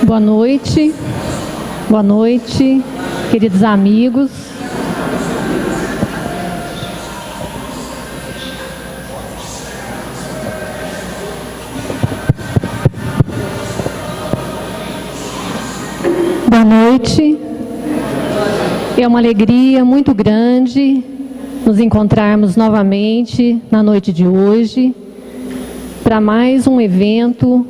Boa noite, queridos amigos. Boa noite. É uma alegria muito grande nos encontrarmos novamente na noite de hoje para mais um evento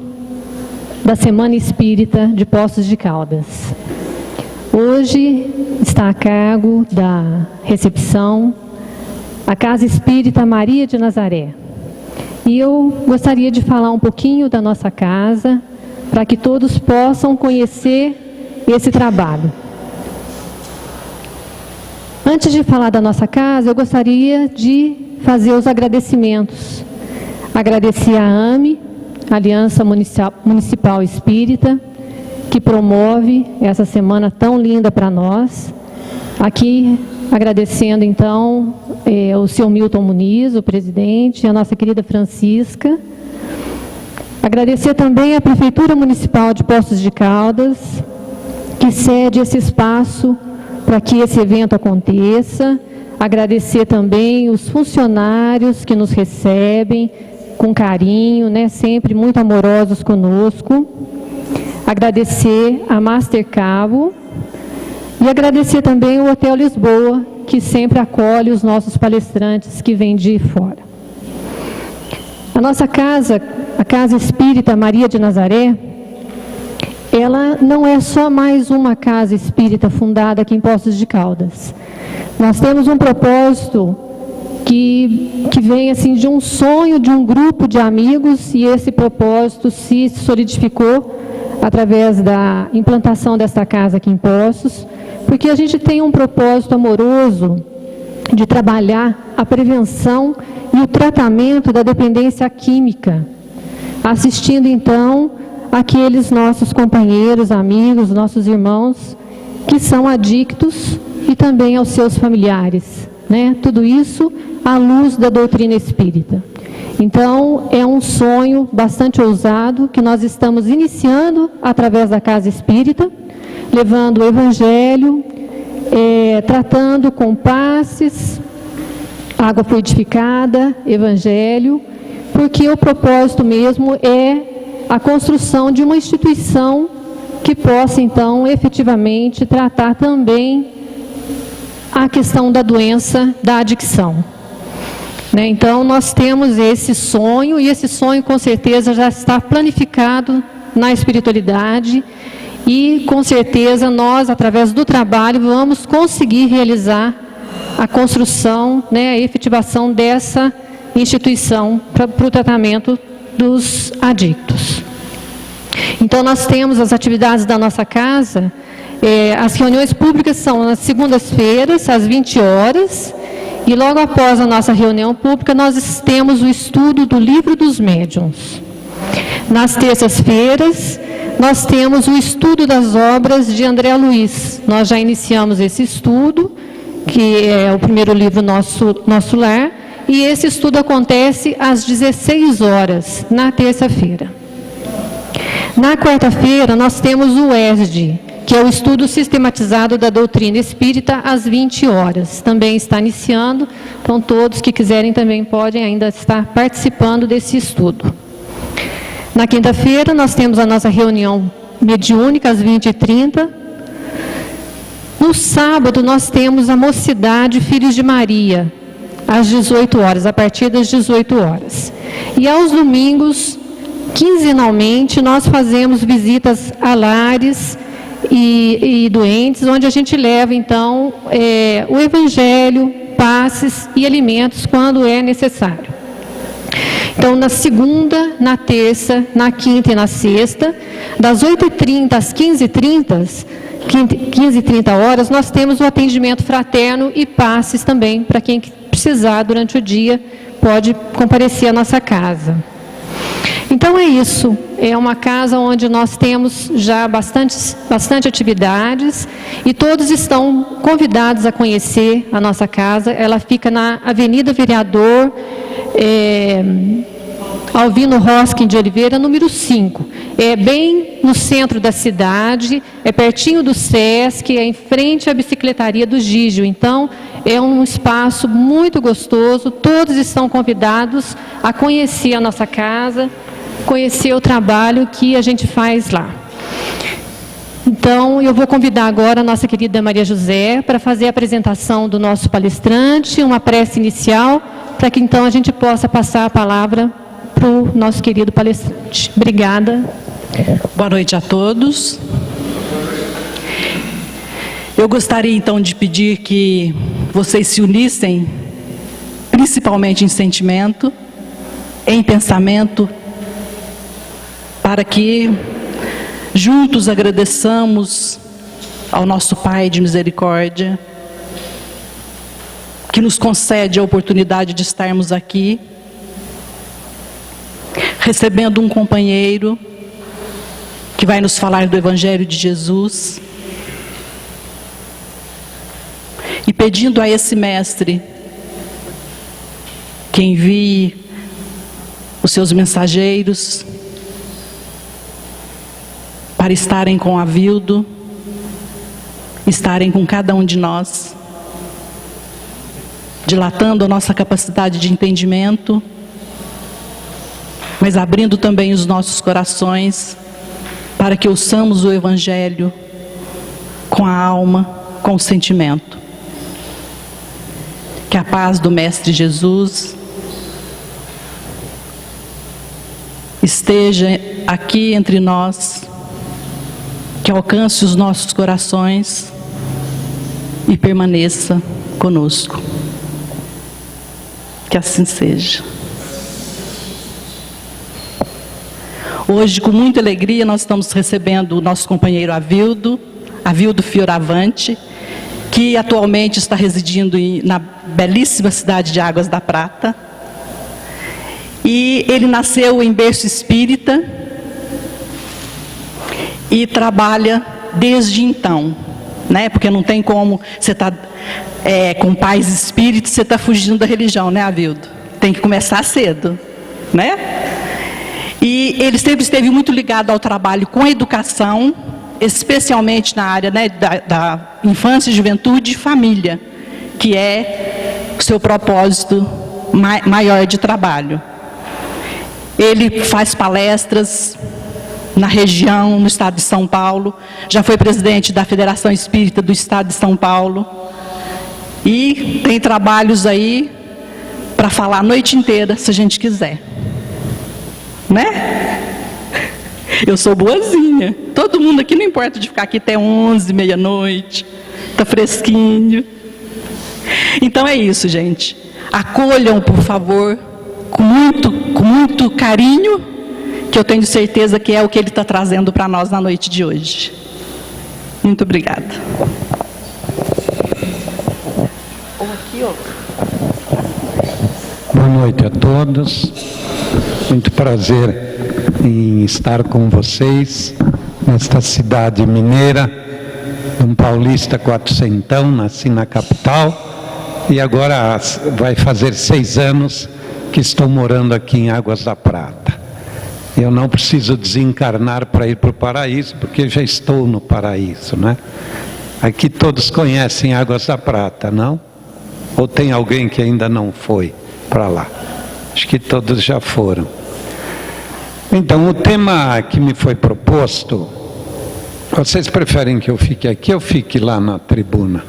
da Semana Espírita de Poços de Caldas. Hoje está a cargo da recepção a Casa Espírita Maria de Nazaré. E eu gostaria de falar um pouquinho da nossa casa, para que todos possam conhecer esse trabalho. Antes de falar da nossa casa, eu gostaria de fazer os agradecimentos. Agradecer a AME, Aliança Municipal Espírita, que promove essa semana tão linda para nós. Aqui, agradecendo então o seu Milton Muniz, o presidente, a nossa querida Francisca. Agradecer também a Prefeitura Municipal de Poços de Caldas, que cede esse espaço para que esse evento aconteça. Agradecer também os funcionários que nos recebem com carinho, sempre muito amorosos conosco. Agradecer a Master Cabo e agradecer também o Hotel Lisboa, que sempre acolhe os nossos palestrantes que vêm de fora. A nossa casa, a Casa Espírita Maria de Nazaré, ela não é só mais uma casa espírita fundada aqui em Poços de Caldas. Nós temos um propósito que vem assim de um sonho de um grupo de amigos, e esse propósito se solidificou através da implantação desta casa aqui em Poços, porque a gente tem um propósito amoroso de trabalhar a prevenção e o tratamento da dependência química, assistindo então aqueles nossos companheiros, amigos, nossos irmãos que são adictos e também aos seus familiares, Tudo isso à luz da doutrina espírita. Então, é um sonho bastante ousado que nós estamos iniciando através da Casa Espírita, levando o Evangelho, tratando com passes, água fluidificada, Evangelho, porque o propósito mesmo é a construção de uma instituição que possa, então, efetivamente tratar também a questão da doença da adicção. Então, nós temos esse sonho, e esse sonho, com certeza, já está planificado na espiritualidade, e, com certeza, nós, através do trabalho, vamos conseguir realizar a construção, a efetivação dessa instituição para o tratamento dos adictos. Então, nós temos as atividades da nossa casa. As reuniões públicas são nas segundas-feiras, às 20 horas, e logo após a nossa reunião pública, nós temos o estudo do Livro dos Médiuns. Nas terças-feiras, nós temos o estudo das obras de André Luiz. Nós já iniciamos esse estudo, que é o primeiro livro Nosso Lar, e esse estudo acontece às 16 horas, na terça-feira. Na quarta-feira, nós temos o ESD, que é o estudo sistematizado da doutrina espírita, às 20 horas. Também está iniciando, então todos que quiserem também podem ainda estar participando desse estudo. Na quinta-feira, nós temos a nossa reunião mediúnica, às 20h30. No sábado, nós temos a Mocidade Filhos de Maria, às 18 horas, a partir das 18 horas. E aos domingos, quinzenalmente, nós fazemos visitas a lares e doentes, onde a gente leva, então, o Evangelho, passes e alimentos quando é necessário. Então, na segunda, na terça, na quinta e na sexta, das 8h30 às 15h30 horas, nós temos o atendimento fraterno e passes também, para quem precisar durante o dia, pode comparecer à nossa casa. Então é isso, é uma casa onde nós temos já bastante atividades, e todos estão convidados a conhecer a nossa casa. Ela fica na Avenida Vereador Alvino Roskin de Oliveira, número 5. é bem no centro da cidade, é pertinho do Sesc, é em frente à bicicletaria do Gígio. Então, é um espaço muito gostoso, todos estão convidados a conhecer a nossa casa, conhecer o trabalho que a gente faz lá. Então, eu vou convidar agora a nossa querida Maria José para fazer a apresentação do nosso palestrante, uma prece inicial, para que então a gente possa passar a palavra para o nosso querido palestrante. Obrigada. Boa noite a todos. Eu gostaria então de pedir que vocês se unissem, principalmente em sentimento, em pensamento, para que juntos agradeçamos ao nosso Pai de misericórdia, que nos concede a oportunidade de estarmos aqui, recebendo um companheiro que vai nos falar do Evangelho de Jesus, e pedindo a esse mestre que envie os seus mensageiros para estarem com Avildo, estarem com cada um de nós, dilatando a nossa capacidade de entendimento, mas abrindo também os nossos corações para que ouçamos o Evangelho com a alma, com o sentimento. Que a paz do Mestre Jesus esteja aqui entre nós, que alcance os nossos corações e permaneça conosco. Que assim seja. Hoje, com muita alegria, nós estamos recebendo o nosso companheiro Avildo Fioravante, que atualmente está residindo na belíssima cidade de Águas da Prata. E ele nasceu em berço espírita e trabalha desde então, né? Porque não tem como você estar com pais espíritos, você está fugindo da religião, né, Avildo? Tem que começar cedo, né? E ele sempre esteve muito ligado ao trabalho com a educação, especialmente na área, né, da infância, juventude e família, que é o seu propósito maior de trabalho. Ele faz palestras na região, no estado de São Paulo, já foi presidente da Federação Espírita do estado de São Paulo, e tem trabalhos aí para falar a noite inteira, se a gente quiser. Né? Eu sou boazinha. Todo mundo aqui, não importa de ficar aqui até 11, meia-noite. Está fresquinho. Então é isso, gente. Acolham, por favor, com muito carinho, que eu tenho certeza que é o que ele está trazendo para nós na noite de hoje. Muito obrigada. Boa noite a todos. Muito prazer em estar com vocês nesta cidade mineira, um paulista quatrocentão, nasci na capital e agora vai fazer 6 anos que estou morando aqui em Águas da Prata. Eu não preciso desencarnar para ir para o paraíso, porque já estou no paraíso, né? Aqui todos conhecem Águas da Prata, não? Ou tem alguém que ainda não foi para lá? Acho que todos já foram. Então, o tema que me foi proposto, vocês preferem que eu fique aqui ou fique lá na tribuna?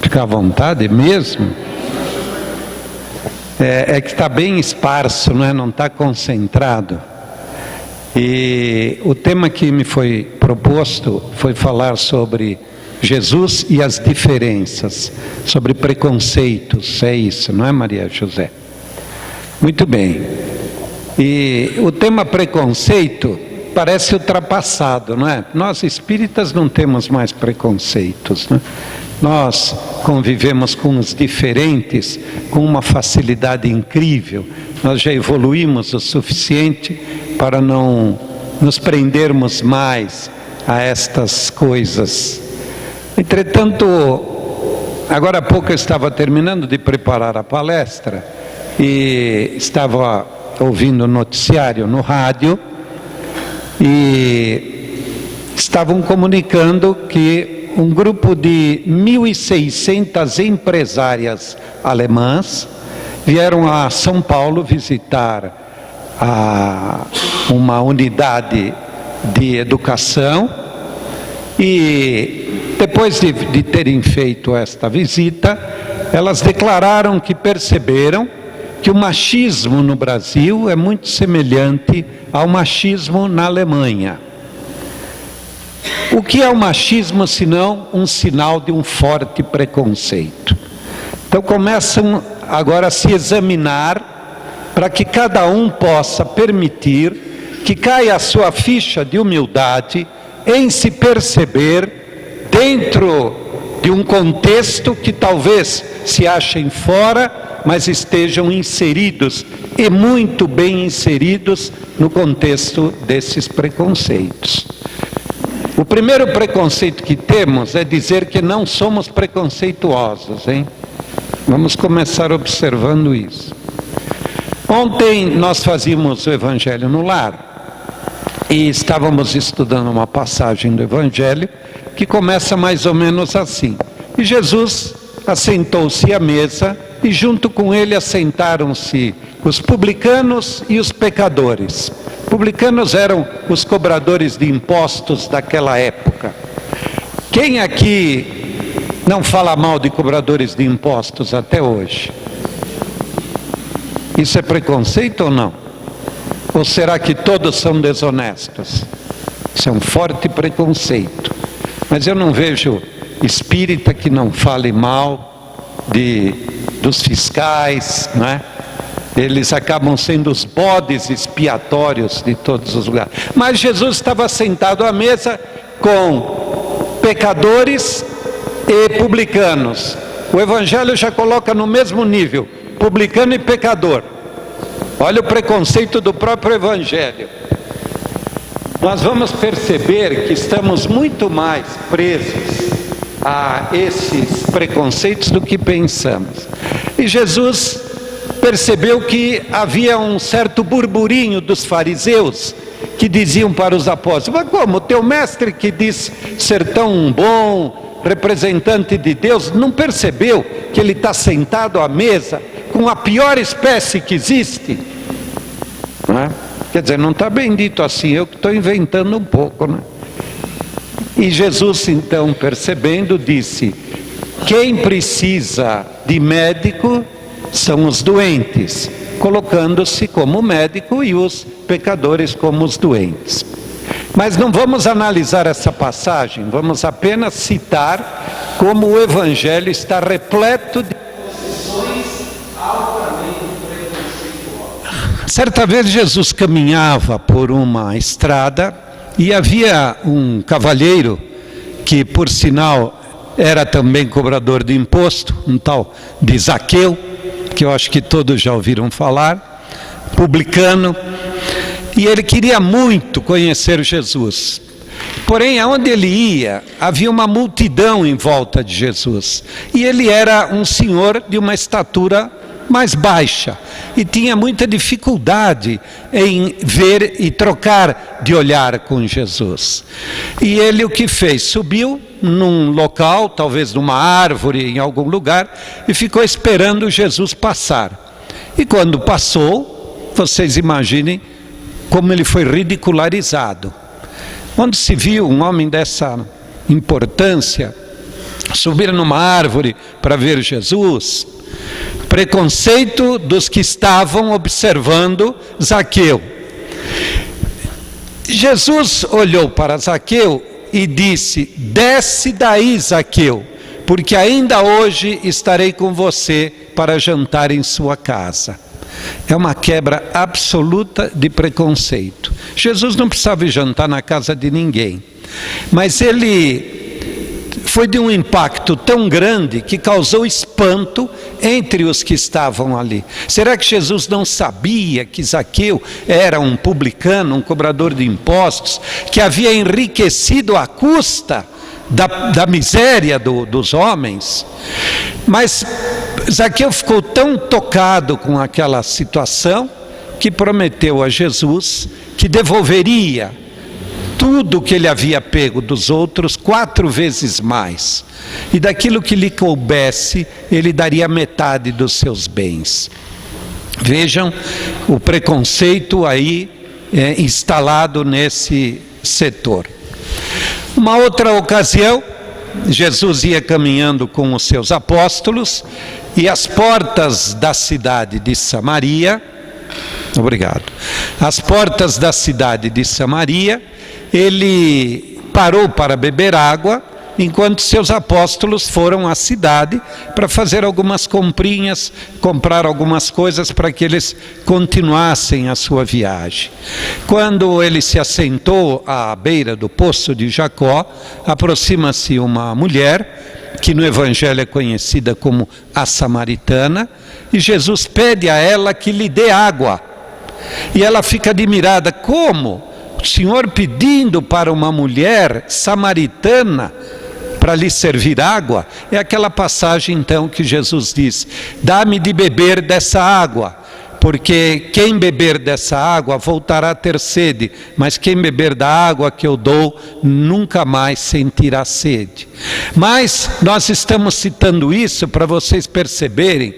Fica à vontade mesmo? É que está bem esparso, não está concentrado. E o tema que me foi proposto foi falar sobre Jesus e as diferenças, sobre preconceitos, é isso, não é, Maria José? Muito bem. E o tema preconceito parece ultrapassado, não é? Nós espíritas não temos mais preconceitos, né? Nós convivemos com os diferentes com uma facilidade incrível. Nós já evoluímos o suficiente para não nos prendermos mais a estas coisas. Entretanto, agora há pouco eu estava terminando de preparar a palestra e estava ouvindo o noticiário no rádio e estavam comunicando que um grupo de 1.600 empresárias alemãs vieram a São Paulo visitar uma unidade de educação, e depois de terem feito esta visita, elas declararam que perceberam que o machismo no Brasil é muito semelhante ao machismo na Alemanha. O que é o machismo senão um sinal de um forte preconceito? Então começam agora a se examinar para que cada um possa permitir que caia a sua ficha de humildade em se perceber dentro de um contexto que talvez se achem fora, mas estejam inseridos, e muito bem inseridos, no contexto desses preconceitos. O primeiro preconceito que temos é dizer que não somos preconceituosos, hein? Vamos começar observando isso. Ontem nós fazíamos o Evangelho no Lar e estávamos estudando uma passagem do Evangelho que começa mais ou menos assim. E Jesus assentou-se à mesa e junto com ele assentaram-se os publicanos e os pecadores. Publicanos eram os cobradores de impostos daquela época. Quem aqui não fala mal de cobradores de impostos até hoje? Isso é preconceito ou não? Ou será que todos são desonestos? Isso é um forte preconceito. Mas eu não vejo espírita que não fale mal dos fiscais, não é? Eles acabam sendo os bodes expiatórios de todos os lugares. Mas Jesus estava sentado à mesa com pecadores e publicanos. O Evangelho já coloca no mesmo nível, publicano e pecador. Olha o preconceito do próprio Evangelho. Nós vamos perceber que estamos muito mais presos a esses preconceitos do que pensamos. E Jesus percebeu que havia um certo burburinho dos fariseus que diziam para os apóstolos: mas como, o teu mestre que diz ser tão bom, representante de Deus, não percebeu que ele está sentado à mesa com a pior espécie que existe? Não é? Quer dizer, não está bem dito assim, eu que estou inventando um pouco, né? E Jesus então, percebendo, disse: quem precisa de médico são os doentes, colocando-se como médico e os pecadores como os doentes. Mas não vamos analisar essa passagem, vamos apenas citar como o Evangelho está repleto de posições altamente preconceituosas. Certa vez Jesus caminhava por uma estrada e havia um cavalheiro que, por sinal, era também cobrador de imposto, um tal de Zaqueu, que eu acho que todos já ouviram falar, publicano, e ele queria muito conhecer Jesus. Porém, aonde ele ia, havia uma multidão em volta de Jesus, e ele era um senhor de uma estatura mais baixa, e tinha muita dificuldade em ver e trocar de olhar com Jesus. E ele o que fez? Subiu num local, talvez numa árvore, em algum lugar, e ficou esperando Jesus passar. E quando passou, vocês imaginem como ele foi ridicularizado. Onde se viu um homem dessa importância subir numa árvore para ver Jesus? Preconceito dos que estavam observando Zaqueu. Jesus olhou para Zaqueu e disse: desce daí, Zaqueu, porque ainda hoje estarei com você para jantar em sua casa. É uma quebra absoluta de preconceito. Jesus não precisava ir jantar na casa de ninguém, mas ele foi de um impacto tão grande que causou espanto entre os que estavam ali. Será que Jesus não sabia que Zaqueu era um publicano, um cobrador de impostos, que havia enriquecido à custa da miséria dos homens? Mas Zaqueu ficou tão tocado com aquela situação que prometeu a Jesus que devolveria tudo que ele havia pego dos outros 4 vezes mais. E daquilo que lhe coubesse, ele daria metade dos seus bens. Vejam o preconceito aí instalado nesse setor. Uma outra ocasião, Jesus ia caminhando com os seus apóstolos e às portas da cidade de Samaria, às portas da cidade de Samaria, ele parou para beber água, enquanto seus apóstolos foram à cidade para fazer algumas comprinhas, comprar algumas coisas para que eles continuassem a sua viagem. Quando ele se assentou à beira do poço de Jacó, aproxima-se uma mulher, que no Evangelho é conhecida como a samaritana, e Jesus pede a ela que lhe dê água. E ela fica admirada: como o Senhor pedindo para uma mulher samaritana para lhe servir água? É aquela passagem então que Jesus diz: dá-me de beber dessa água, porque quem beber dessa água voltará a ter sede, mas quem beber da água que eu dou nunca mais sentirá sede. Mas nós estamos citando isso para vocês perceberem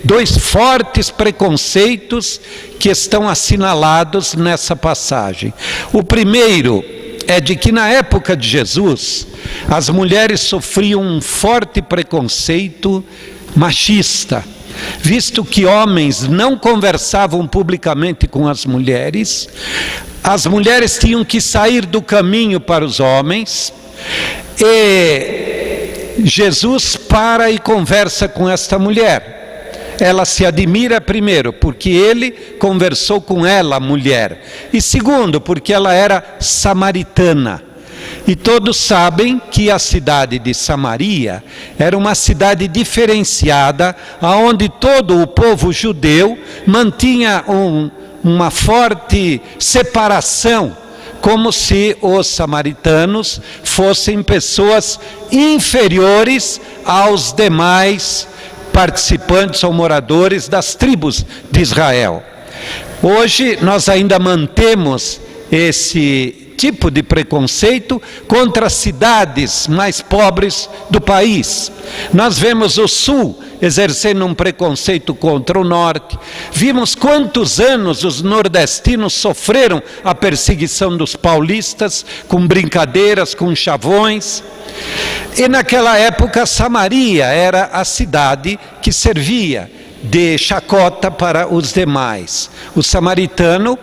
2 fortes preconceitos que estão assinalados nessa passagem. O primeiro é de que na época de Jesus, as mulheres sofriam um forte preconceito machista, visto que homens não conversavam publicamente com as mulheres tinham que sair do caminho para os homens, e Jesus para e conversa com esta mulher. Ela se admira, primeiro, porque ele conversou com ela, a mulher, e segundo, porque ela era samaritana. E todos sabem que a cidade de Samaria era uma cidade diferenciada, onde todo o povo judeu mantinha uma forte separação, como se os samaritanos fossem pessoas inferiores aos demais participantes ou moradores das tribos de Israel. Hoje nós ainda mantemos esse tipo de preconceito contra as cidades mais pobres do país. Nós vemos o Sul exercendo um preconceito contra o Norte. Vimos quantos anos os nordestinos sofreram a perseguição dos paulistas, com brincadeiras, com chavões. E naquela época Samaria era a cidade que servia de chacota para os demais. O samaritano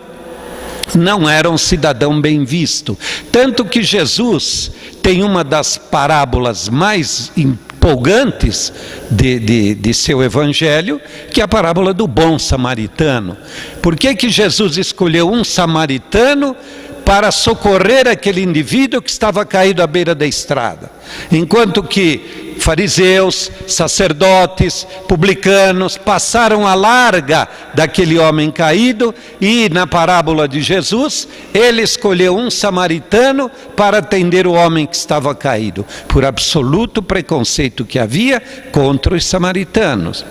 não era um cidadão bem visto. Tanto que Jesus tem uma das parábolas mais empolgantes de seu evangelho, que é a parábola do bom samaritano. Por que Jesus escolheu um samaritano para socorrer aquele indivíduo que estava caído à beira da estrada? Enquanto que fariseus, sacerdotes, publicanos passaram a larga daquele homem caído, e na parábola de Jesus, ele escolheu um samaritano para atender o homem que estava caído, por absoluto preconceito que havia contra os samaritanos.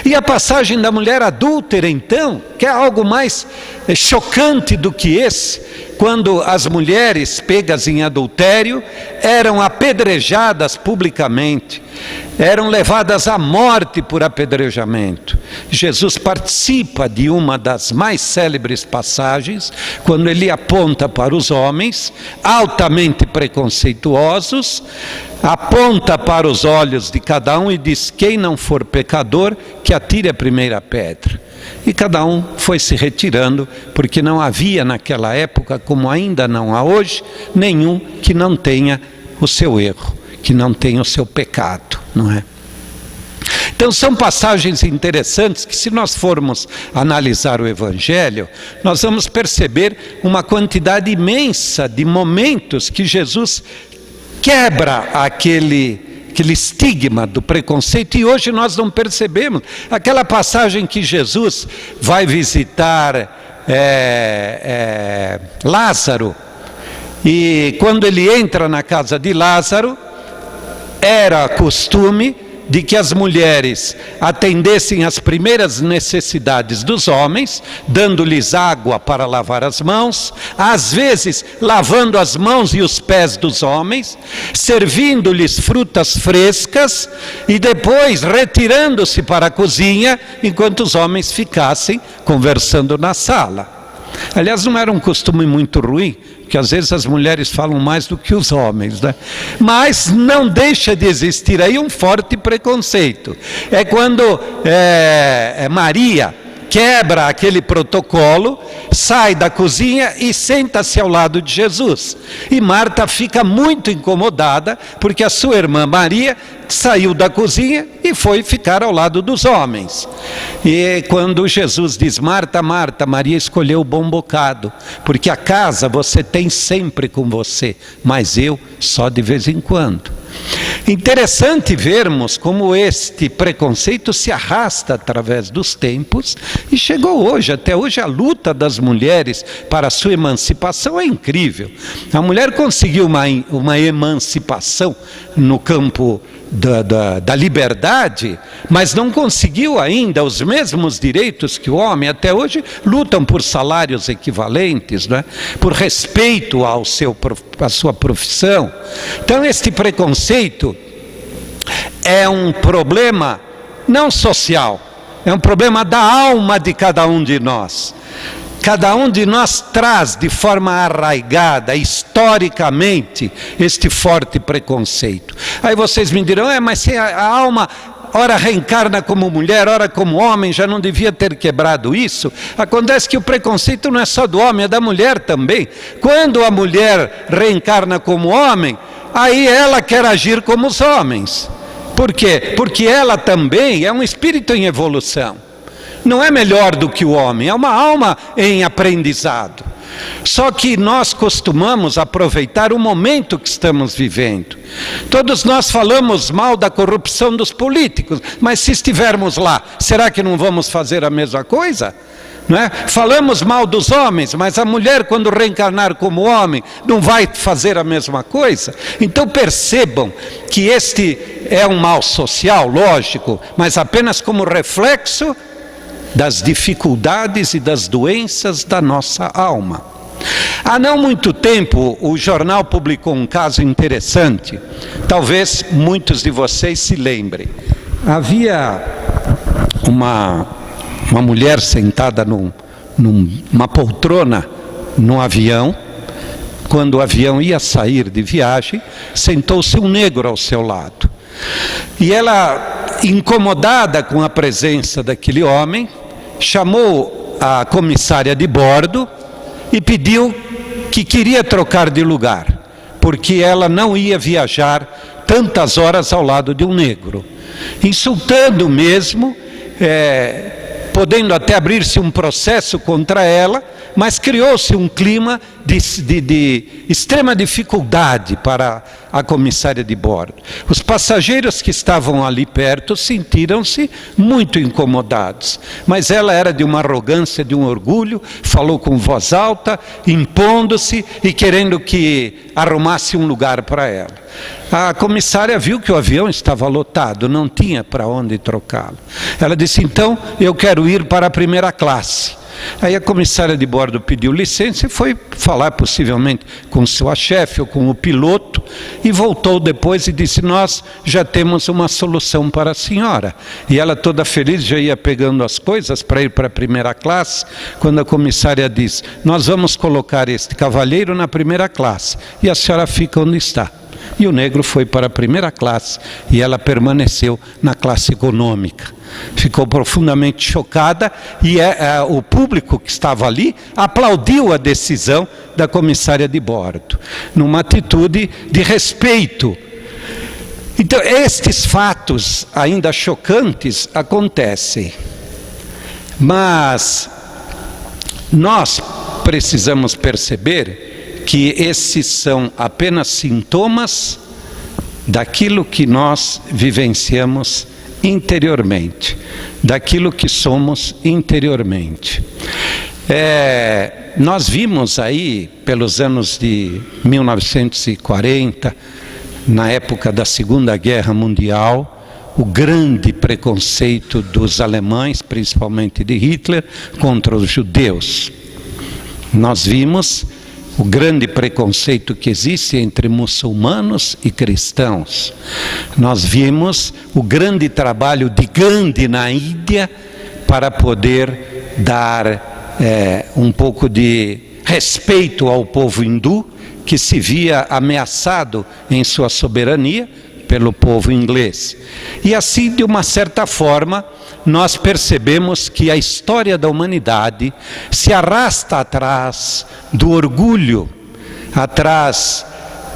E a passagem da mulher adúltera, então, que é algo mais chocante do que esse, quando as mulheres pegas em adultério eram apedrejadas publicamente, eram levadas à morte por apedrejamento. Jesus participa de uma das mais célebres passagens, quando ele aponta para os homens altamente preconceituosos, aponta para os olhos de cada um e diz: quem não for pecador, que atire a primeira pedra. E cada um foi se retirando, porque não havia naquela época, como ainda não há hoje, nenhum que não tenha o seu erro, que não tenha o seu pecado, não é? Então são passagens interessantes que, se nós formos analisar o Evangelho, nós vamos perceber uma quantidade imensa de momentos que Jesus quebra aquele estigma do preconceito, e hoje nós não percebemos. Aquela passagem que Jesus vai visitar Lázaro, e quando ele entra na casa de Lázaro, era costume de que as mulheres atendessem às primeiras necessidades dos homens, dando-lhes água para lavar as mãos, às vezes lavando as mãos e os pés dos homens, servindo-lhes frutas frescas e depois retirando-se para a cozinha enquanto os homens ficassem conversando na sala. Aliás, não era um costume muito ruim, porque às vezes as mulheres falam mais do que os homens, né? Mas não deixa de existir aí um forte preconceito. É quando Maria quebra aquele protocolo, sai da cozinha e senta-se ao lado de Jesus. E Marta fica muito incomodada, porque a sua irmã Maria saiu da cozinha e foi ficar ao lado dos homens. E quando Jesus diz: Marta, Marta, Maria escolheu o bom bocado, porque a casa você tem sempre com você, mas eu só de vez em quando. Interessante vermos como este preconceito se arrasta através dos tempos e chegou hoje. Até hoje a luta das mulheres para a sua emancipação é incrível. A mulher conseguiu uma emancipação no campo da liberdade, mas não conseguiu ainda os mesmos direitos que o homem. Até hoje lutam por salários equivalentes, né? Por respeito à sua profissão. Então este preconceito é um problema não social, é um problema da alma de cada um de nós. Cada um de nós traz de forma arraigada, historicamente, este forte preconceito. Aí vocês me dirão: mas se a alma ora reencarna como mulher, ora como homem, já não devia ter quebrado isso? Acontece que o preconceito não é só do homem, é da mulher também. Quando a mulher reencarna como homem, aí ela quer agir como os homens. Por quê? Porque ela também é um espírito em evolução. Não é melhor do que o homem, é uma alma em aprendizado. Só que nós costumamos aproveitar o momento que estamos vivendo. Todos nós falamos mal da corrupção dos políticos, mas se estivermos lá, será que não vamos fazer a mesma coisa? Não é? Falamos mal dos homens, mas a mulher, quando reencarnar como homem, não vai fazer a mesma coisa? Então percebam que este é um mal social, lógico, mas apenas como reflexo das dificuldades e das doenças da nossa alma. Há não muito tempo, o jornal publicou um caso interessante, talvez muitos de vocês se lembrem. Havia uma mulher sentada numa poltrona num avião. Quando o avião ia sair de viagem, sentou-se um negro ao seu lado. E ela, incomodada com a presença daquele homem, chamou a comissária de bordo e pediu que queria trocar de lugar, porque ela não ia viajar tantas horas ao lado de um negro. Insultando mesmo, podendo até abrir-se um processo contra ela, mas criou-se um clima de extrema dificuldade para a comissária de bordo. Os passageiros que estavam ali perto sentiram-se muito incomodados, mas ela era de uma arrogância, de um orgulho, falou com voz alta, impondo-se e querendo que arrumasse um lugar para ela. A comissária viu que o avião estava lotado, não tinha para onde trocá-lo. Ela disse: então eu quero ir para a primeira classe. Aí a comissária de bordo pediu licença e foi falar possivelmente com sua chefe ou com o piloto, e voltou depois e disse: nós já temos uma solução para a senhora. E ela, toda feliz, já ia pegando as coisas para ir para a primeira classe, quando a comissária diz: nós vamos colocar este cavalheiro na primeira classe e a senhora fica onde está. E o negro foi para a primeira classe e ela permaneceu na classe econômica. Ficou profundamente chocada e o público que estava ali aplaudiu a decisão da comissária de bordo, numa atitude de respeito. Então, estes fatos ainda chocantes acontecem, mas nós precisamos perceber que esses são apenas sintomas daquilo que nós vivenciamos interiormente, daquilo que somos interiormente. Nós vimos aí, pelos anos de 1940, na época da Segunda Guerra Mundial, o grande preconceito dos alemães, principalmente de Hitler, contra os judeus. Nós vimos o grande preconceito que existe entre muçulmanos e cristãos. Nós vimos o grande trabalho de Gandhi na Índia para poder dar um pouco de respeito ao povo hindu, que se via ameaçado em sua soberania pelo povo inglês. E assim, de uma certa forma, nós percebemos que a história da humanidade se arrasta atrás do orgulho, atrás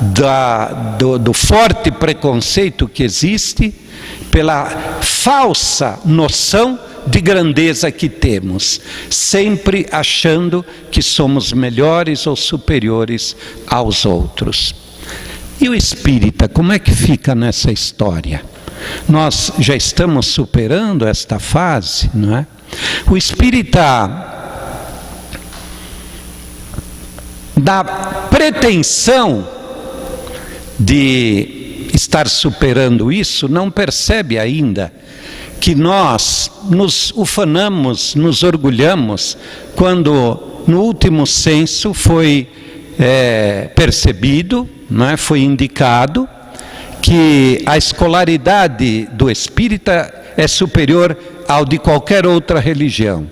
do forte preconceito que existe, pela falsa noção de grandeza que temos, sempre achando que somos melhores ou superiores aos outros. E o espírita, como é que fica nessa história? Nós já estamos superando esta fase, não é? O espírita da pretensão de estar superando isso, não percebe ainda que nós nos ufanamos, nos orgulhamos, quando no último censo foi percebido, não é? Foi indicado que a escolaridade do espírita é superior ao de qualquer outra religião.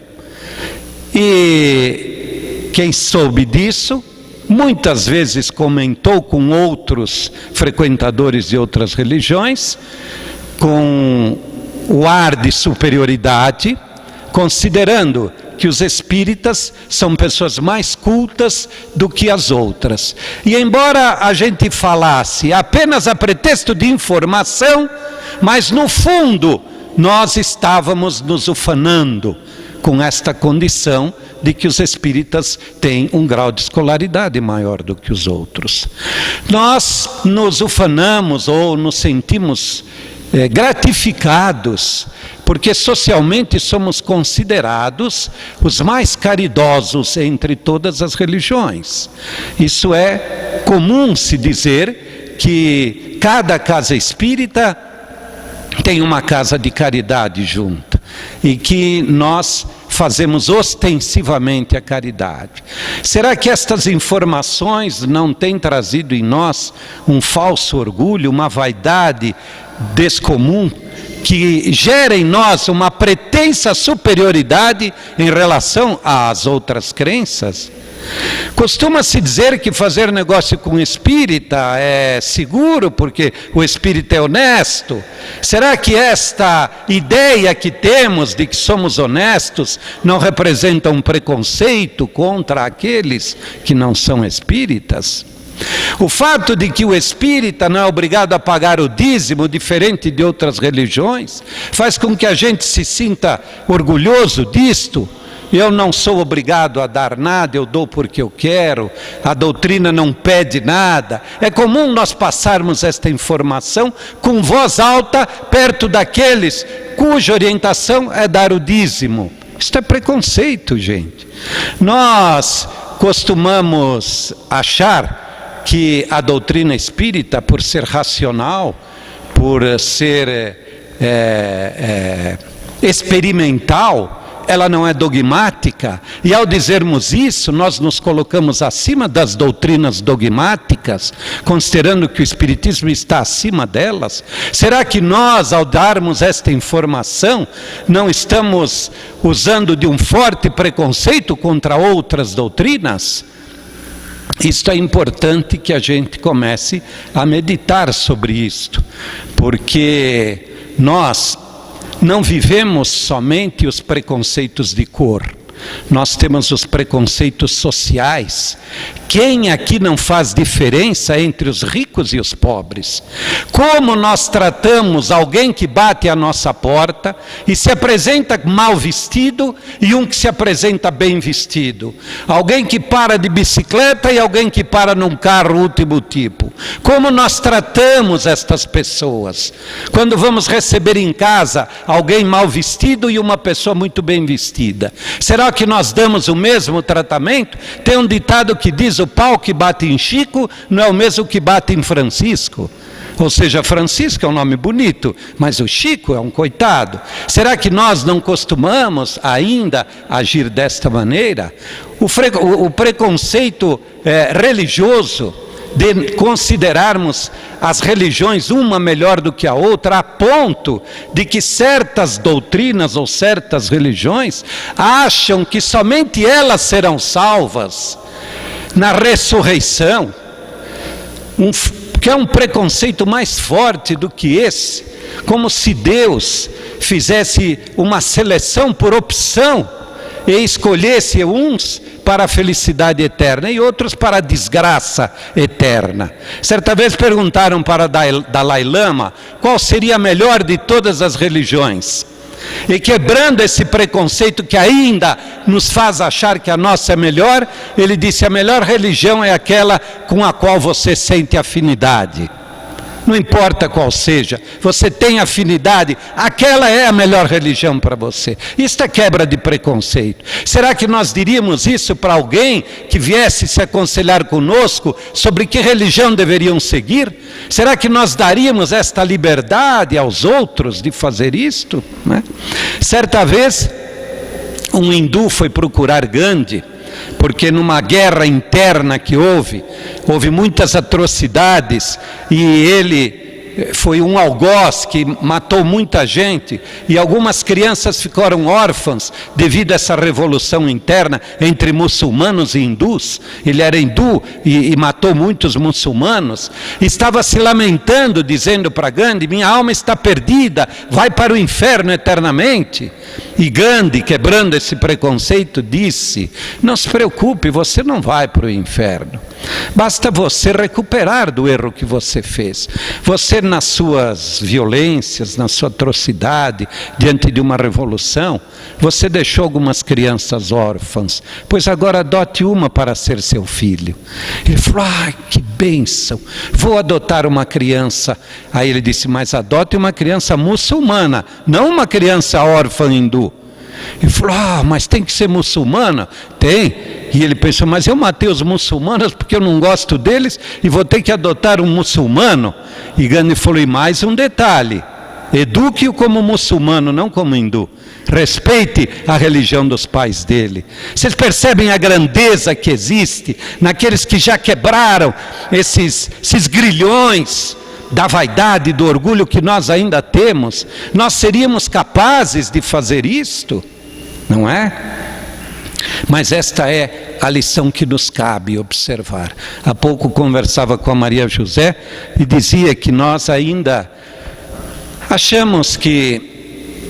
E quem soube disso, muitas vezes comentou com outros frequentadores de outras religiões, com o ar de superioridade, considerando que os espíritas são pessoas mais cultas do que as outras. E embora a gente falasse apenas a pretexto de informação, mas no fundo nós estávamos nos ufanando com esta condição de que os espíritas têm um grau de escolaridade maior do que os outros. Nós nos ufanamos ou nos sentimos gratificados, porque socialmente somos considerados os mais caridosos entre todas as religiões. Isso é comum se dizer que cada casa espírita tem uma casa de caridade junto, e que nós fazemos ostensivamente a caridade. Será que estas informações não têm trazido em nós um falso orgulho, uma vaidade descomum, que gera em nós uma pretensa superioridade em relação às outras crenças? Costuma-se dizer que fazer negócio com o espírita é seguro porque o espírita é honesto. Será que esta ideia que temos de que somos honestos não representa um preconceito contra aqueles que não são espíritas? O fato de que o espírita não é obrigado a pagar o dízimo, diferente de outras religiões, faz com que a gente se sinta orgulhoso disto. Eu não sou obrigado a dar nada, eu dou porque eu quero, a doutrina não pede nada. É comum nós passarmos esta informação com voz alta, perto daqueles cuja orientação é dar o dízimo. Isto é preconceito, gente. Nós costumamos achar que a doutrina espírita, por ser racional, por ser experimental, ela não é dogmática, e ao dizermos isso, nós nos colocamos acima das doutrinas dogmáticas, considerando que o Espiritismo está acima delas. Será que nós, ao darmos esta informação, não estamos usando de um forte preconceito contra outras doutrinas? Isto é importante que a gente comece a meditar sobre isto, porque nós não vivemos somente os preconceitos de cor, nós temos os preconceitos sociais. Quem aqui não faz diferença entre os ricos e os pobres? Como nós tratamos alguém que bate à nossa porta e se apresenta mal vestido e um que se apresenta bem vestido? Alguém que para de bicicleta e alguém que para num carro último tipo. Como nós tratamos estas pessoas? Quando vamos receber em casa alguém mal vestido e uma pessoa muito bem vestida, será que nós damos o mesmo tratamento? Tem um ditado que diz: o pau que bate em Chico não é o mesmo que bate em Francisco. Ou seja, Francisco é um nome bonito, mas o Chico é um coitado. Será que nós não costumamos ainda agir desta maneira? O preconceito religioso, de considerarmos as religiões uma melhor do que a outra, a ponto de que certas doutrinas ou certas religiões acham que somente elas serão salvas na ressurreição, que é um preconceito mais forte do que esse, como se Deus fizesse uma seleção por opção e escolhesse uns para a felicidade eterna e outros para a desgraça eterna. Certa vez perguntaram para Dalai Lama qual seria a melhor de todas as religiões. E quebrando esse preconceito que ainda nos faz achar que a nossa é melhor, ele disse: a melhor religião é aquela com a qual você sente afinidade. Não importa qual seja, você tem afinidade, aquela é a melhor religião para você. Isso é quebra de preconceito. Será que nós diríamos isso para alguém que viesse se aconselhar conosco sobre que religião deveriam seguir? Será que nós daríamos esta liberdade aos outros de fazer isto? Né? Certa vez, um hindu foi procurar Gandhi, porque numa guerra interna que houve muitas atrocidades, e ele foi um algoz que matou muita gente, e algumas crianças ficaram órfãs devido a essa revolução interna entre muçulmanos e hindus. Ele era hindu e matou muitos muçulmanos, estava se lamentando, dizendo para Gandhi: minha alma está perdida, vai para o inferno eternamente. E Gandhi, quebrando esse preconceito, disse: não se preocupe, você não vai para o inferno. Basta você recuperar do erro que você fez. Você, nas suas violências, na sua atrocidade, diante de uma revolução, você deixou algumas crianças órfãs, pois agora adote uma para ser seu filho. Ele falou: ai, que bênção, vou adotar uma criança. Aí ele disse: mas adote uma criança muçulmana, não uma criança órfã hindu. Ele falou: ah, mas tem que ser muçulmana? Tem. E ele pensou: mas eu matei os muçulmanos porque eu não gosto deles e vou ter que adotar um muçulmano? E Gandhi falou: e mais um detalhe, eduque-o como muçulmano, não como hindu. Respeite a religião dos pais dele. Vocês percebem a grandeza que existe naqueles que já quebraram esses grilhões da vaidade, do orgulho que nós ainda temos? Nós seríamos capazes de fazer isto, não é? Mas esta é a lição que nos cabe observar. Há pouco conversava com a Maria José e dizia que nós ainda achamos que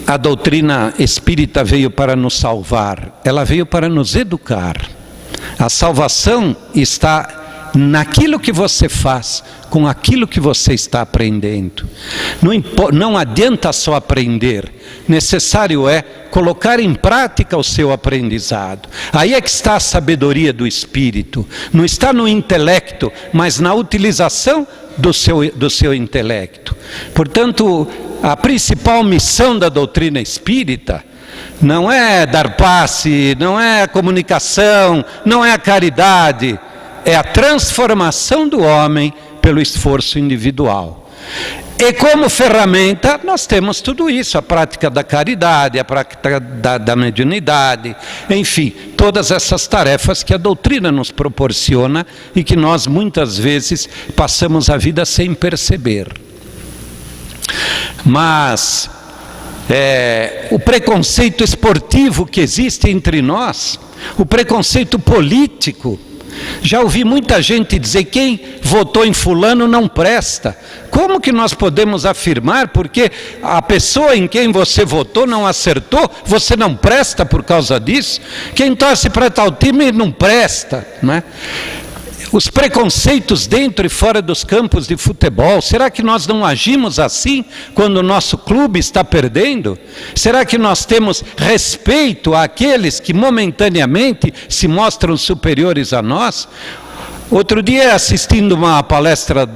a doutrina espírita veio para nos salvar. Ela veio para nos educar. A salvação está naquilo que você faz, com aquilo que você está aprendendo. Não adianta só aprender, necessário é colocar em prática o seu aprendizado. Aí é que está a sabedoria do Espírito, não está no intelecto, mas na utilização do seu intelecto. Portanto, a principal missão da doutrina espírita não é dar passe, não é a comunicação, não é a caridade, é a transformação do homem pelo esforço individual. E como ferramenta nós temos tudo isso: a prática da caridade, a prática da mediunidade, enfim, todas essas tarefas que a doutrina nos proporciona e que nós muitas vezes passamos a vida sem perceber. Mas o preconceito esportivo que existe entre nós, o preconceito político, já ouvi muita gente dizer: quem votou em fulano não presta. Como que nós podemos afirmar, porque a pessoa em quem você votou não acertou, você não presta por causa disso? Quem torce para tal time não presta, não é? Os preconceitos dentro e fora dos campos de futebol, será que nós não agimos assim quando o nosso clube está perdendo? Será que nós temos respeito àqueles que momentaneamente se mostram superiores a nós? Outro dia, assistindo uma palestra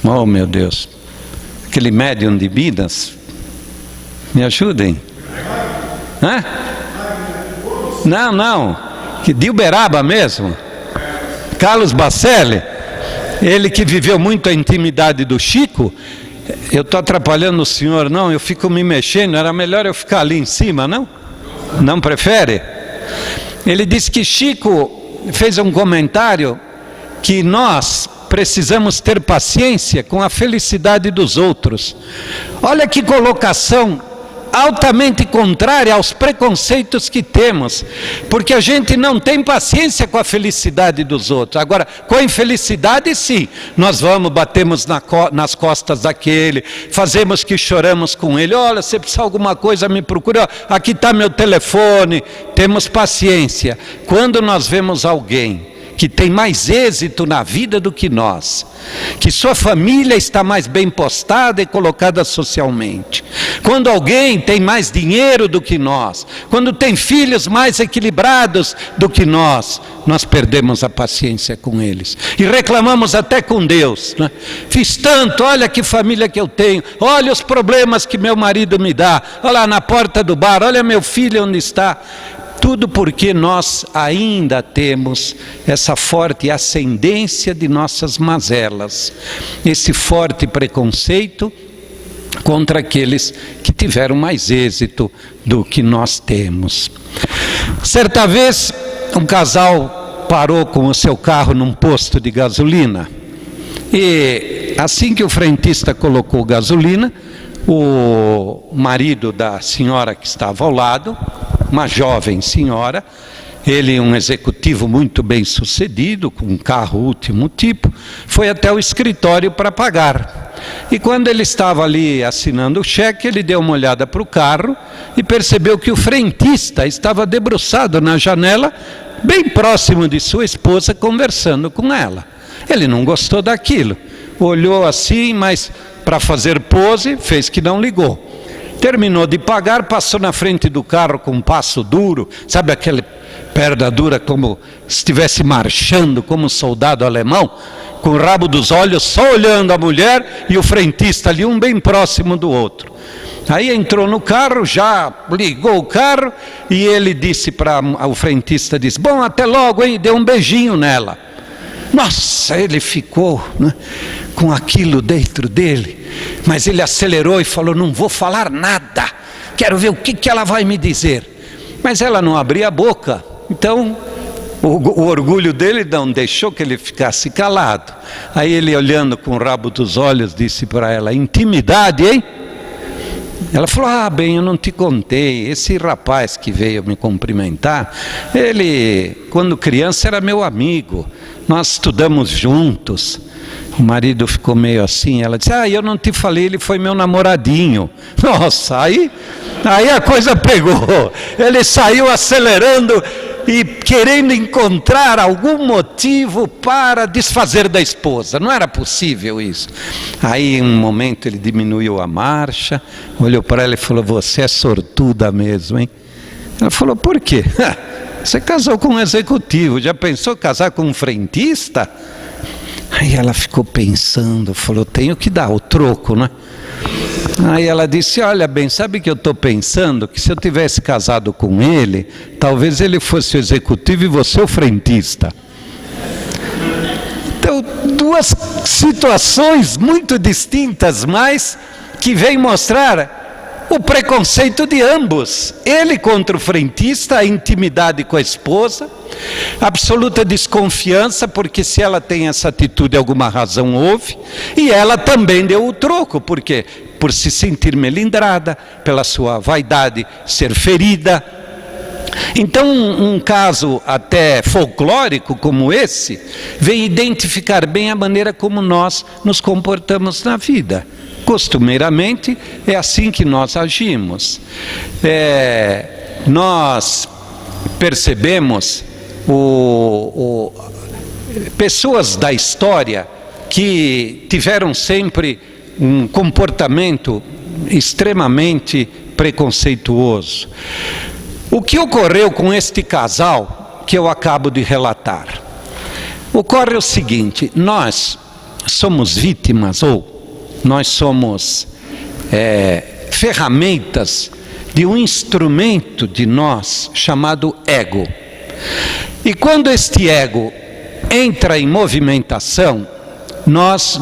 oh meu Deus, aquele médium de Minas, me ajudem? Não, de Uberaba mesmo, Carlos Bacelli, ele que viveu muito a intimidade do Chico. Eu estou atrapalhando o senhor, não? Eu fico me mexendo, era melhor eu ficar ali em cima, não? Não prefere? Ele disse que Chico fez um comentário que nós precisamos ter paciência com a felicidade dos outros. Olha que colocação altamente contrária aos preconceitos que temos, porque a gente não tem paciência com a felicidade dos outros. Agora, com a infelicidade, sim, nós vamos, batemos nas costas daquele, fazemos que choramos com ele. Olha, se precisar alguma coisa, me procura, aqui está meu telefone. Temos paciência. Quando nós vemos alguém que tem mais êxito na vida do que nós, que sua família está mais bem postada e colocada socialmente, quando alguém tem mais dinheiro do que nós, quando tem filhos mais equilibrados do que nós perdemos a paciência com eles e reclamamos até com Deus, né? Fiz tanto, olha que família que eu tenho, olha os problemas que meu marido me dá, olha lá na porta do bar, olha meu filho onde está. Tudo porque nós ainda temos essa forte ascendência de nossas mazelas, esse forte preconceito contra aqueles que tiveram mais êxito do que nós temos. Certa vez, um casal parou com o seu carro num posto de gasolina e assim que o frentista colocou gasolina, o marido da senhora que estava ao lado, uma jovem senhora, ele um executivo muito bem sucedido, com um carro último tipo, foi até o escritório para pagar. E quando ele estava ali assinando o cheque, ele deu uma olhada para o carro e percebeu que o frentista estava debruçado na janela, bem próximo de sua esposa, conversando com ela. Ele não gostou daquilo, olhou assim, mas para fazer pose, fez que não ligou. Terminou de pagar, passou na frente do carro com um passo duro, sabe aquela perna dura, como se estivesse marchando como um soldado alemão, com o rabo dos olhos, só olhando a mulher e o frentista ali, um bem próximo do outro. Aí entrou no carro, já ligou o carro e ele disse para o frentista, disse, bom, até logo, hein? Deu um beijinho nela. Nossa, ele ficou, né, com aquilo dentro dele, mas ele acelerou e falou, não vou falar nada, quero ver o que ela vai me dizer. Mas ela não abria a boca, então o orgulho dele não deixou que ele ficasse calado. Aí ele, olhando com o rabo dos olhos, disse para ela, intimidade, hein? Ela falou, bem, eu não te contei, esse rapaz que veio me cumprimentar, ele, quando criança, era meu amigo, nós estudamos juntos. O marido ficou meio assim, ela disse, eu não te falei, ele foi meu namoradinho. Nossa, aí a coisa pegou, ele saiu acelerando e querendo encontrar algum motivo para desfazer da esposa. Não era possível isso. Aí em um momento ele diminuiu a marcha, olhou para ela e falou, você é sortuda mesmo, hein? Ela falou, por quê? Você casou com um executivo, já pensou casar com um frentista? Aí ela ficou pensando, falou, tenho que dar o troco, né? Aí ela disse, olha bem, sabe que eu estou pensando que se eu tivesse casado com ele, talvez ele fosse o executivo e você o frentista. Então, duas situações muito distintas, mas que vêm mostrar o preconceito de ambos. Ele contra o frentista, a intimidade com a esposa, absoluta desconfiança, porque se ela tem essa atitude, alguma razão houve, e ela também deu o troco, porque por se sentir melindrada, pela sua vaidade ser ferida. Então um caso até folclórico como esse, vem identificar bem a maneira como nós nos comportamos na vida. Costumeiramente é assim que nós agimos. Nós percebemos pessoas da história que tiveram sempre um comportamento extremamente preconceituoso. O que ocorreu com este casal que eu acabo de relatar? Ocorre o seguinte, nós somos vítimas ou nós somos ferramentas de um instrumento de nós chamado ego. E quando este ego entra em movimentação, nós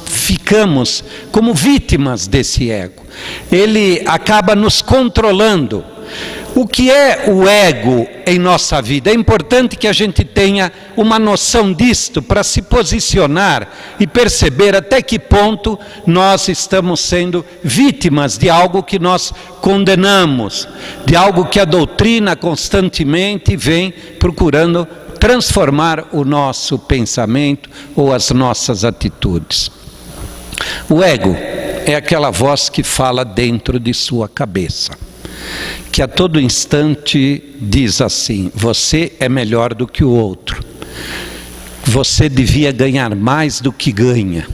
ficamos como vítimas desse ego. Ele acaba nos controlando. O que é o ego em nossa vida? É importante que a gente tenha uma noção disto para se posicionar e perceber até que ponto nós estamos sendo vítimas de algo que nós condenamos, de algo que a doutrina constantemente vem procurando transformar o nosso pensamento ou as nossas atitudes. O ego é aquela voz que fala dentro de sua cabeça, que a todo instante diz assim: você é melhor do que o outro, você devia ganhar mais do que ganha,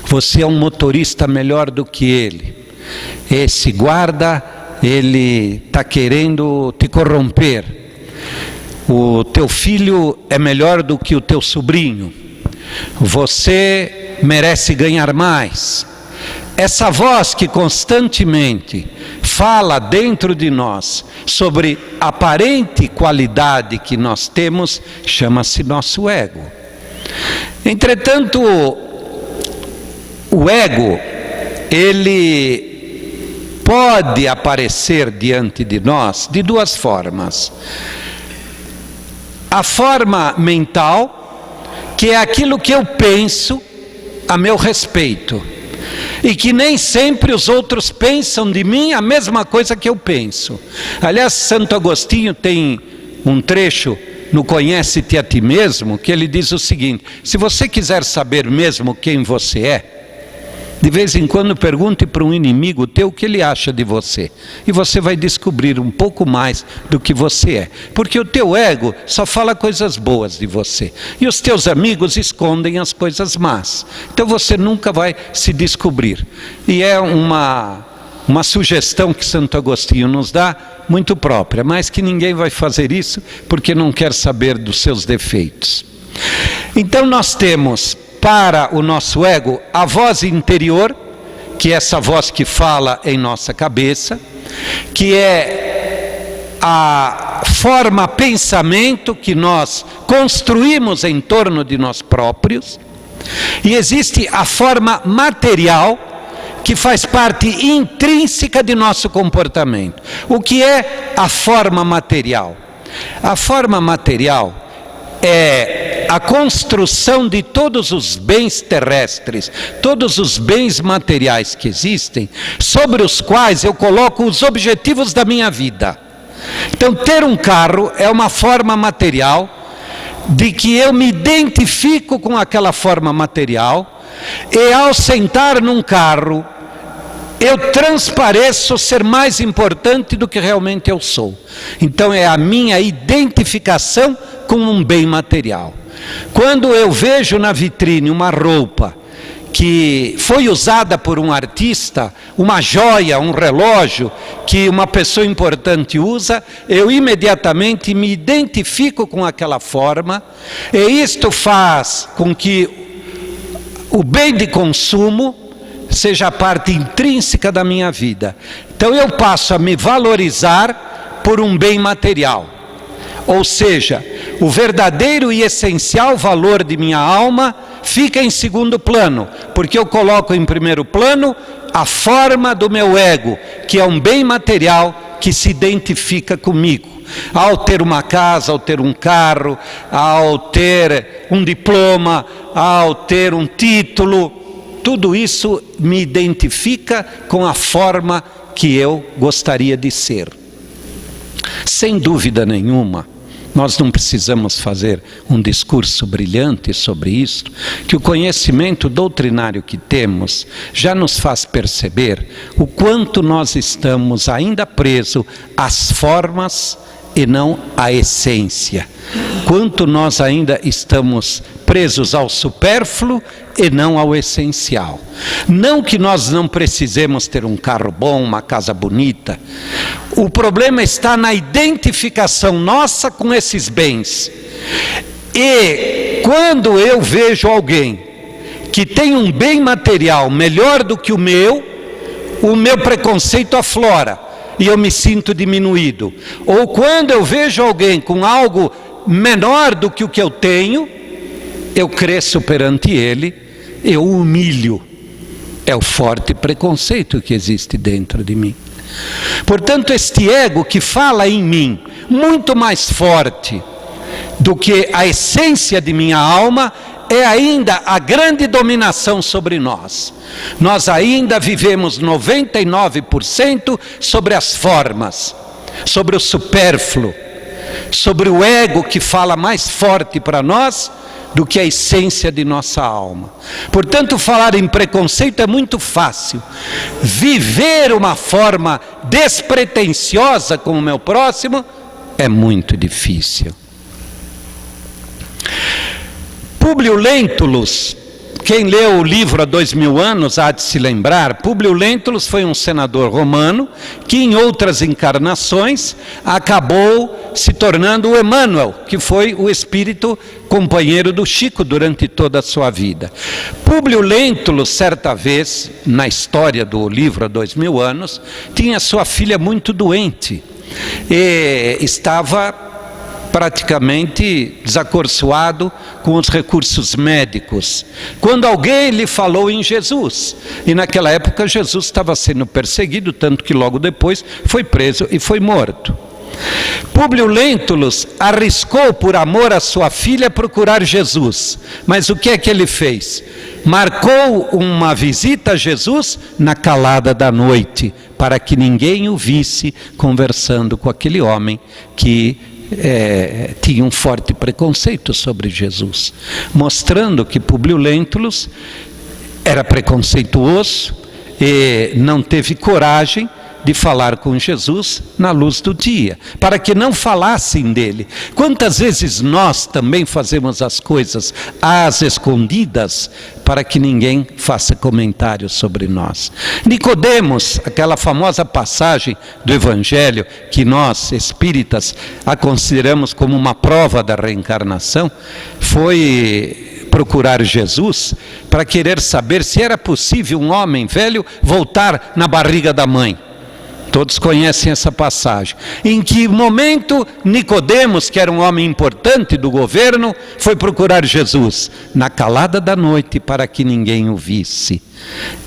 você é um motorista melhor do que ele, esse guarda, ele está querendo te corromper, o teu filho é melhor do que o teu sobrinho, você merece ganhar mais. Essa voz que constantemente fala dentro de nós sobre a aparente qualidade que nós temos, chama-se nosso ego. Entretanto, o ego, ele pode aparecer diante de nós de duas formas. A forma mental, que é aquilo que eu penso a meu respeito, e que nem sempre os outros pensam de mim a mesma coisa que eu penso. Aliás, Santo Agostinho tem um trecho no Conhece-te a ti mesmo, que ele diz o seguinte: se você quiser saber mesmo quem você é, de vez em quando pergunte para um inimigo teu o que ele acha de você, e você vai descobrir um pouco mais do que você é, porque o teu ego só fala coisas boas de você, e os teus amigos escondem as coisas más, então você nunca vai se descobrir. E é uma sugestão que Santo Agostinho nos dá, muito própria, mas que ninguém vai fazer isso, porque não quer saber dos seus defeitos. Então nós temos para o nosso ego a voz interior, que é essa voz que fala em nossa cabeça, que é a forma pensamento que nós construímos em torno de nós próprios, e existe a forma material, que faz parte intrínseca de nosso comportamento. O que é a forma material? A forma material é a construção de todos os bens terrestres, todos os bens materiais que existem, sobre os quais eu coloco os objetivos da minha vida. Então, ter um carro é uma forma material de que eu me identifico com aquela forma material, e ao sentar num carro, eu transpareço ser mais importante do que realmente eu sou. Então é a minha identificação com um bem material. Quando eu vejo na vitrine uma roupa que foi usada por um artista, uma joia, um relógio que uma pessoa importante usa, eu imediatamente me identifico com aquela forma, e isto faz com que o bem de consumo seja a parte intrínseca da minha vida. Então eu passo a me valorizar por um bem material. Ou seja, o verdadeiro e essencial valor de minha alma fica em segundo plano, porque eu coloco em primeiro plano a forma do meu ego, que é um bem material que se identifica comigo. Ao ter uma casa, ao ter um carro, ao ter um diploma, ao ter um título, tudo isso me identifica com a forma que eu gostaria de ser. Sem dúvida nenhuma, nós não precisamos fazer um discurso brilhante sobre isto, que o conhecimento doutrinário que temos já nos faz perceber o quanto nós estamos ainda presos às formas e não à essência. Quanto nós ainda estamos presos ao supérfluo e não ao essencial. Não que nós não precisemos ter um carro bom, uma casa bonita. O problema está na identificação nossa com esses bens. E quando eu vejo alguém que tem um bem material melhor do que o meu preconceito aflora e eu me sinto diminuído. Ou quando eu vejo alguém com algo menor do que o que eu tenho, eu cresço perante ele, eu o humilho. É o forte preconceito que existe dentro de mim. Portanto, este ego que fala em mim, muito mais forte do que a essência de minha alma, é ainda a grande dominação sobre nós. Nós ainda vivemos 99% sobre as formas, sobre o supérfluo, sobre o ego que fala mais forte para nós do que a essência de nossa alma. Portanto, falar em preconceito é muito fácil. Viver uma forma despretensiosa com o meu próximo é muito difícil. Públio Lentulus, quem leu o livro há 2000 anos há de se lembrar, Públio Lentulus foi um senador romano que em outras encarnações acabou se tornando o Emmanuel, que foi o espírito companheiro do Chico durante toda a sua vida. Públio Lentulus, certa vez, na história do livro há 2000 anos, tinha sua filha muito doente e estava praticamente desacorçoado com os recursos médicos, quando alguém lhe falou em Jesus, e naquela época Jesus estava sendo perseguido, tanto que logo depois foi preso e foi morto. Públio Lentulus arriscou por amor à sua filha procurar Jesus, mas o que é que ele fez? Marcou uma visita a Jesus na calada da noite, para que ninguém o visse conversando com aquele homem que tinha um forte preconceito sobre Jesus, mostrando que Públio Lentulus era preconceituoso e não teve coragem de falar com Jesus na luz do dia, para que não falassem dele. Quantas vezes nós também fazemos as coisas às escondidas para que ninguém faça comentários sobre nós? Nicodemos, aquela famosa passagem do Evangelho que nós espíritas a consideramos como uma prova da reencarnação, foi procurar Jesus para querer saber se era possível um homem velho voltar na barriga da mãe. Todos conhecem essa passagem. Em que momento Nicodemos, que era um homem importante do governo, foi procurar Jesus? Na calada da noite, para que ninguém o visse.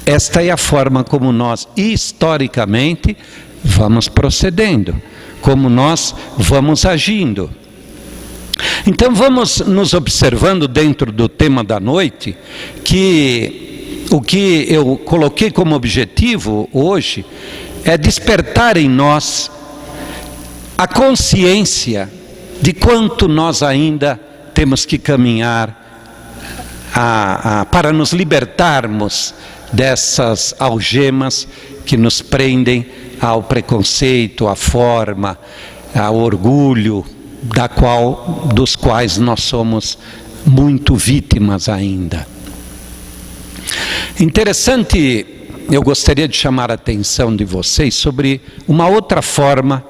Esta é a forma como nós, historicamente, vamos procedendo, como nós vamos agindo. Então vamos nos observando dentro do tema da noite, que o que eu coloquei como objetivo hoje é despertar em nós a consciência de quanto nós ainda temos que caminhar para nos libertarmos dessas algemas que nos prendem ao preconceito, à forma, ao orgulho, dos quais nós somos muito vítimas ainda. Interessante. Eu gostaria de chamar a atenção de vocês sobre uma outra forma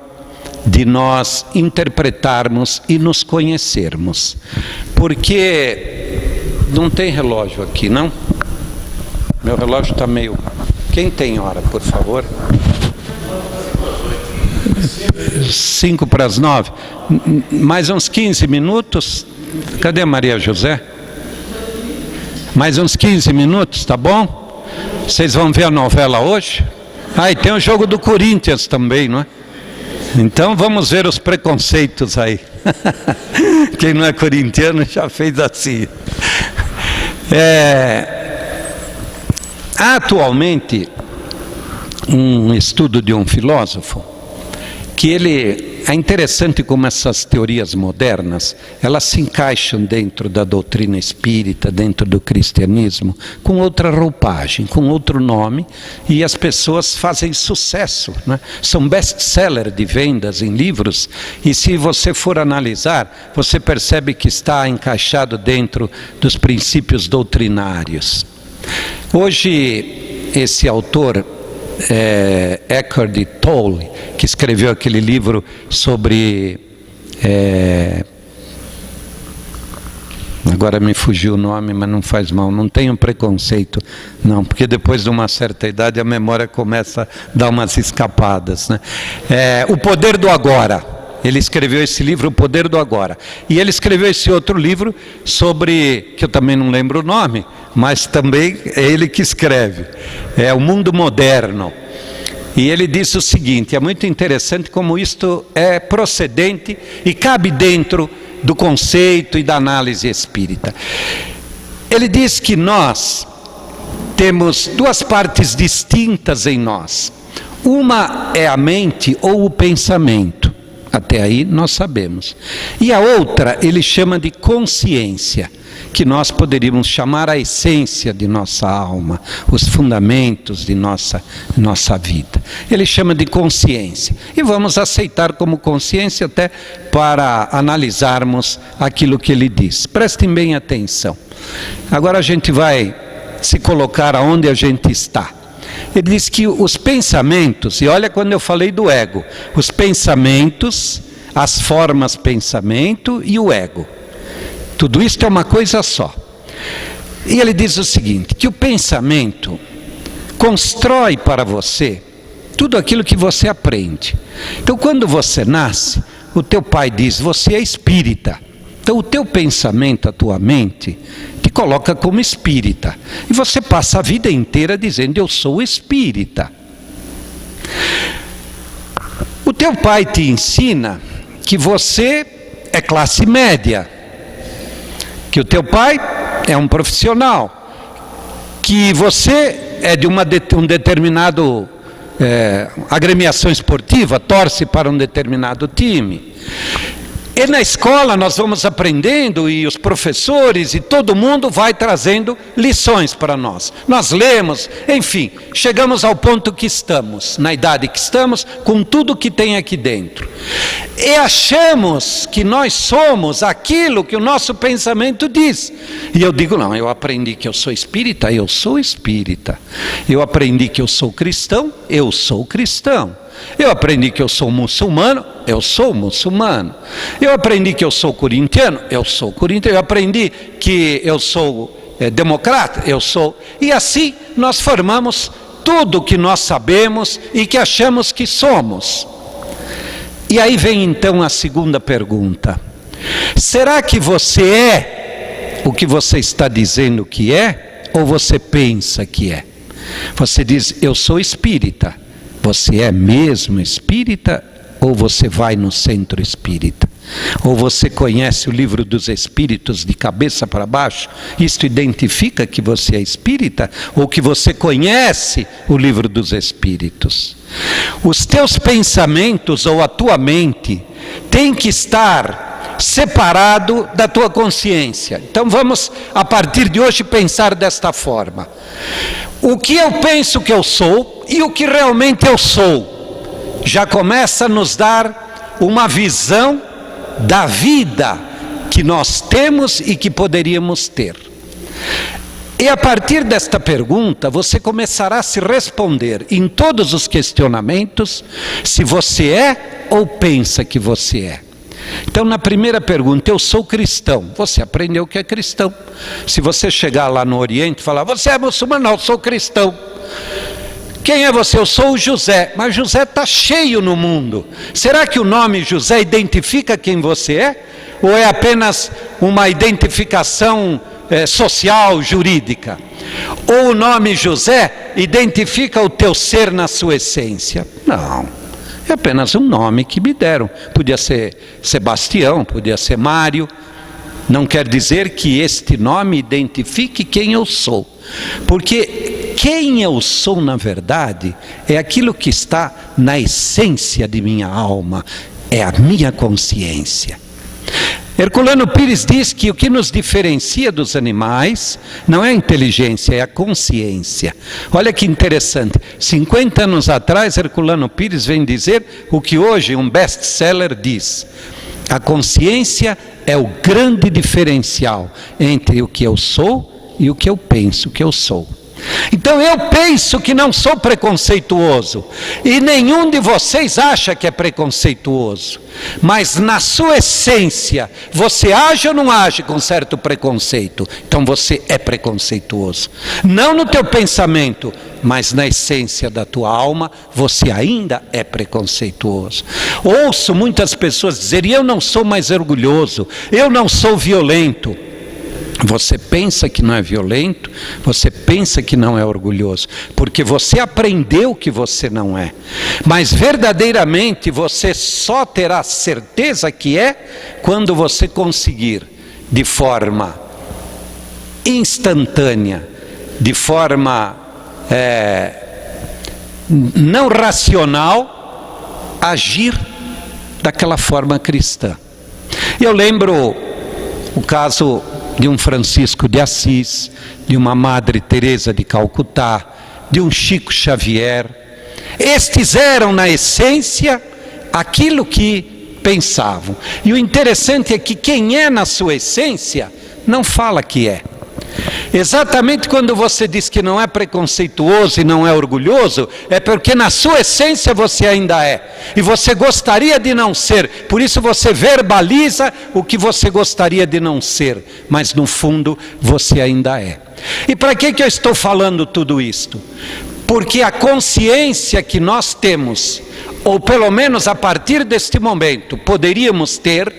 de nós interpretarmos e nos conhecermos. Porque não tem relógio aqui, não? Meu relógio está meio... Quem tem hora, por favor? 8:55. Mais uns 15 minutos. Cadê a Maria José? Mais uns 15 minutos, tá bom? Vocês vão ver a novela hoje? E tem o jogo do Corinthians também, não é? Então vamos ver os preconceitos aí. Quem não é corintiano já fez assim. Há atualmente um estudo de um filósofo que é interessante como essas teorias modernas, elas se encaixam dentro da doutrina espírita, dentro do cristianismo, com outra roupagem, com outro nome, e as pessoas fazem sucesso, né? São best-seller de vendas em livros, e se você for analisar, você percebe que está encaixado dentro dos princípios doutrinários. Hoje, esse autor, Eckhart Tolle, que escreveu aquele livro sobre agora me fugiu o nome, mas não faz mal, não tenho preconceito não, porque depois de uma certa idade a memória começa a dar umas escapadas, né? O Poder do Agora. Ele escreveu esse livro, O Poder do Agora. E ele escreveu esse outro livro sobre, que eu também não lembro o nome, mas também é ele que escreve, é O Mundo Moderno. E ele diz o seguinte, é muito interessante como isto é procedente e cabe dentro do conceito e da análise espírita. Ele diz que nós temos duas partes distintas em nós. Uma é a mente ou o pensamento, até aí nós sabemos. E a outra ele chama de consciência, que nós poderíamos chamar a essência de nossa alma, os fundamentos de nossa vida. Ele chama de consciência. E vamos aceitar como consciência até para analisarmos aquilo que ele diz. Prestem bem atenção. Agora a gente vai se colocar aonde a gente está. Ele diz que os pensamentos, e olha quando eu falei do ego, os pensamentos, as formas pensamento e o ego. Tudo isso é uma coisa só. E ele diz o seguinte, que o pensamento constrói para você tudo aquilo que você aprende. Então quando você nasce, o teu pai diz, você é espírita. Então o teu pensamento, a tua mente, te coloca como espírita. E você passa a vida inteira dizendo, eu sou espírita. O teu pai te ensina que você é classe média, que o teu pai é um profissional, que você é de um determinado agremiação esportiva, torce para um determinado time. E na escola nós vamos aprendendo e os professores e todo mundo vai trazendo lições para nós. Nós lemos, enfim, chegamos ao ponto que estamos, na idade que estamos, com tudo que tem aqui dentro. E achamos que nós somos aquilo que o nosso pensamento diz. E eu digo, não, eu aprendi que eu sou espírita, eu sou espírita. Eu aprendi que eu sou cristão, eu sou cristão. Eu aprendi que eu sou muçulmano, eu sou muçulmano. Eu aprendi que eu sou corintiano, eu sou corintiano. Eu aprendi que eu sou democrata, eu sou. E assim nós formamos tudo que nós sabemos e que achamos que somos. E aí vem então a segunda pergunta. Será que você é o que você está dizendo que é? Ou você pensa que é? Você diz, eu sou espírita. Você é mesmo espírita ou você vai no centro espírita? Ou você conhece o livro dos espíritos de cabeça para baixo? Isto identifica que você é espírita? Ou que você conhece o livro dos espíritos? Os teus pensamentos ou a tua mente tem que estar separado da tua consciência. Então vamos a partir de hoje pensar desta forma. O que eu penso que eu sou e o que realmente eu sou já começa a nos dar uma visão da vida que nós temos e que poderíamos ter. E a partir desta pergunta você começará a se responder em todos os questionamentos se você é ou pensa que você é. Então na primeira pergunta, eu sou cristão, você aprendeu que é cristão. Se você chegar lá no Oriente e falar, você é muçulmano? Não, eu sou cristão. Quem é você? Eu sou o José. Mas José está cheio no mundo. Será que o nome José identifica quem você é? Ou é apenas uma identificação social, jurídica? Ou o nome José identifica o teu ser na sua essência? Não. É apenas um nome que me deram. Podia ser Sebastião, podia ser Mário. Não quer dizer que este nome identifique quem eu sou. Porque quem eu sou, na verdade, é aquilo que está na essência de minha alma. É a minha consciência. Herculano Pires diz que o que nos diferencia dos animais não é a inteligência, é a consciência. Olha que interessante, 50 anos atrás Herculano Pires vem dizer o que hoje um best-seller diz. A consciência é o grande diferencial entre o que eu sou e o que eu penso que eu sou. Então eu penso que não sou preconceituoso, e nenhum de vocês acha que é preconceituoso, mas na sua essência, você age ou não age com certo preconceito? Então você é preconceituoso. Não no teu pensamento, mas na essência da tua alma, você ainda é preconceituoso. Ouço muitas pessoas dizerem: eu não sou mais orgulhoso, eu não sou violento. Você pensa que não é violento, você pensa que não é orgulhoso, porque você aprendeu que você não é. Mas verdadeiramente você só terá certeza que é quando você conseguir, de forma instantânea, de forma não racional, agir daquela forma cristã. Eu lembro o caso de um Francisco de Assis, de uma Madre Teresa de Calcutá, de um Chico Xavier. Estes eram, na essência, aquilo que pensavam. E o interessante é que quem é na sua essência, não fala que é. Exatamente quando você diz que não é preconceituoso e não é orgulhoso, é porque na sua essência você ainda é. E você gostaria de não ser, por isso você verbaliza o que você gostaria de não ser, mas no fundo você ainda é. E para que eu estou falando tudo isto? Porque a consciência que nós temos, ou pelo menos a partir deste momento poderíamos ter,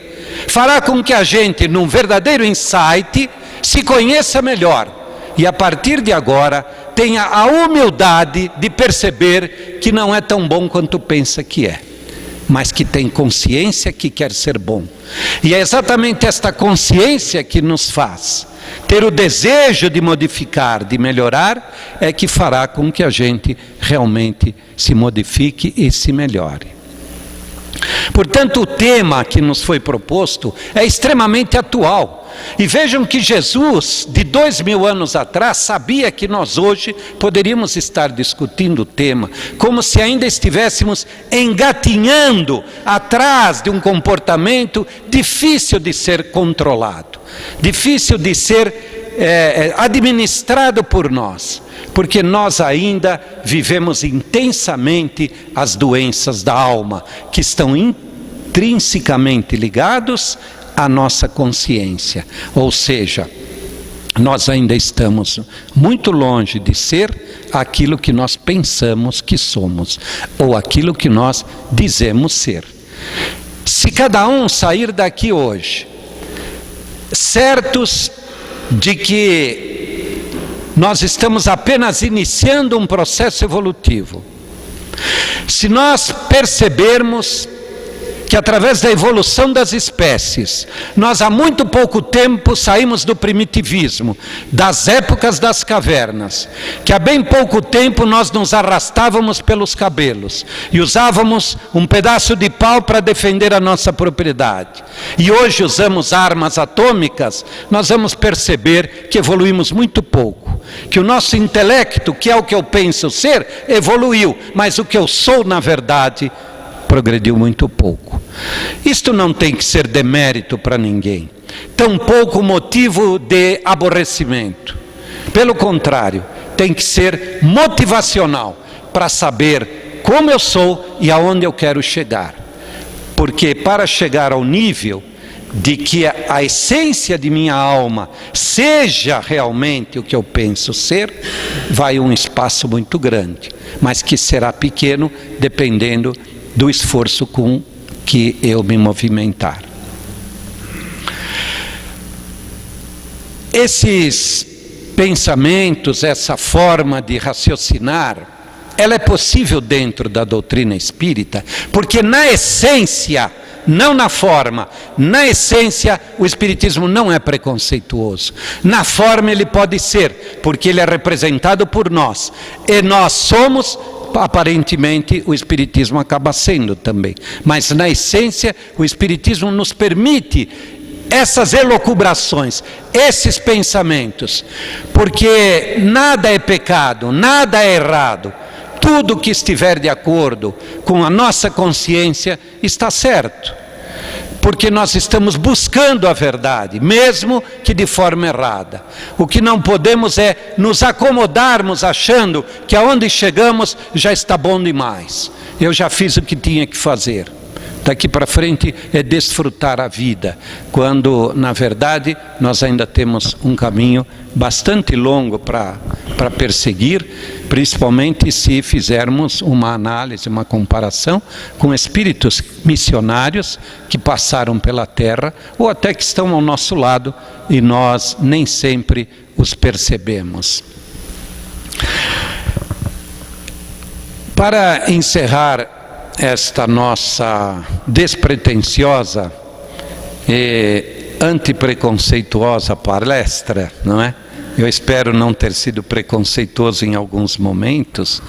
fará com que a gente, num verdadeiro insight, se conheça melhor e a partir de agora tenha a humildade de perceber que não é tão bom quanto pensa que é, mas que tem consciência que quer ser bom. E é exatamente esta consciência que nos faz ter o desejo de modificar, de melhorar, é que fará com que a gente realmente se modifique e se melhore. Portanto, o tema que nos foi proposto é extremamente atual. E vejam que Jesus, de 2000 anos atrás, sabia que nós hoje poderíamos estar discutindo o tema, como se ainda estivéssemos engatinhando atrás de um comportamento difícil de ser controlado, difícil de ser administrado por nós, porque nós ainda vivemos intensamente as doenças da alma, que estão intrinsecamente ligados à nossa consciência, ou seja, nós ainda estamos muito longe de ser aquilo que nós pensamos que somos, ou aquilo que nós dizemos ser. Se cada um sair daqui hoje, certos de que nós estamos apenas iniciando um processo evolutivo, se nós percebermos que através da evolução das espécies, nós há muito pouco tempo saímos do primitivismo, das épocas das cavernas, que há bem pouco tempo nós nos arrastávamos pelos cabelos e usávamos um pedaço de pau para defender a nossa propriedade, e hoje usamos armas atômicas, nós vamos perceber que evoluímos muito pouco, que o nosso intelecto, que é o que eu penso ser, evoluiu, mas o que eu sou na verdade progrediu muito pouco. Isto não tem que ser demérito para ninguém, tampouco motivo de aborrecimento. Pelo contrário, tem que ser motivacional para saber como eu sou e aonde eu quero chegar. Porque para chegar ao nível de que a essência de minha alma seja realmente o que eu penso ser, vai um espaço muito grande, mas que será pequeno dependendo do esforço com que eu me movimentar. Esses pensamentos, essa forma de raciocinar, ela é possível dentro da doutrina espírita, porque na essência, não na forma, na essência o espiritismo não é preconceituoso. Na forma ele pode ser, porque ele é representado por nós, e nós somos, aparentemente o espiritismo acaba sendo também, mas na essência o espiritismo nos permite essas elucubrações, esses pensamentos, porque nada é pecado, nada é errado, tudo que estiver de acordo com a nossa consciência está certo. porque nós estamos buscando a verdade, mesmo que de forma errada. O que não podemos é nos acomodarmos achando que aonde chegamos já está bom demais. Eu já fiz o que tinha que fazer. Daqui para frente é desfrutar a vida, quando na verdade nós ainda temos um caminho bastante longo para perseguir, principalmente se fizermos uma análise, uma comparação com espíritos missionários que passaram pela terra ou até que estão ao nosso lado e nós nem sempre os percebemos. Para encerrar esta nossa despretensiosa e antipreconceituosa palestra, não é? Eu espero não ter sido preconceituoso em alguns momentos,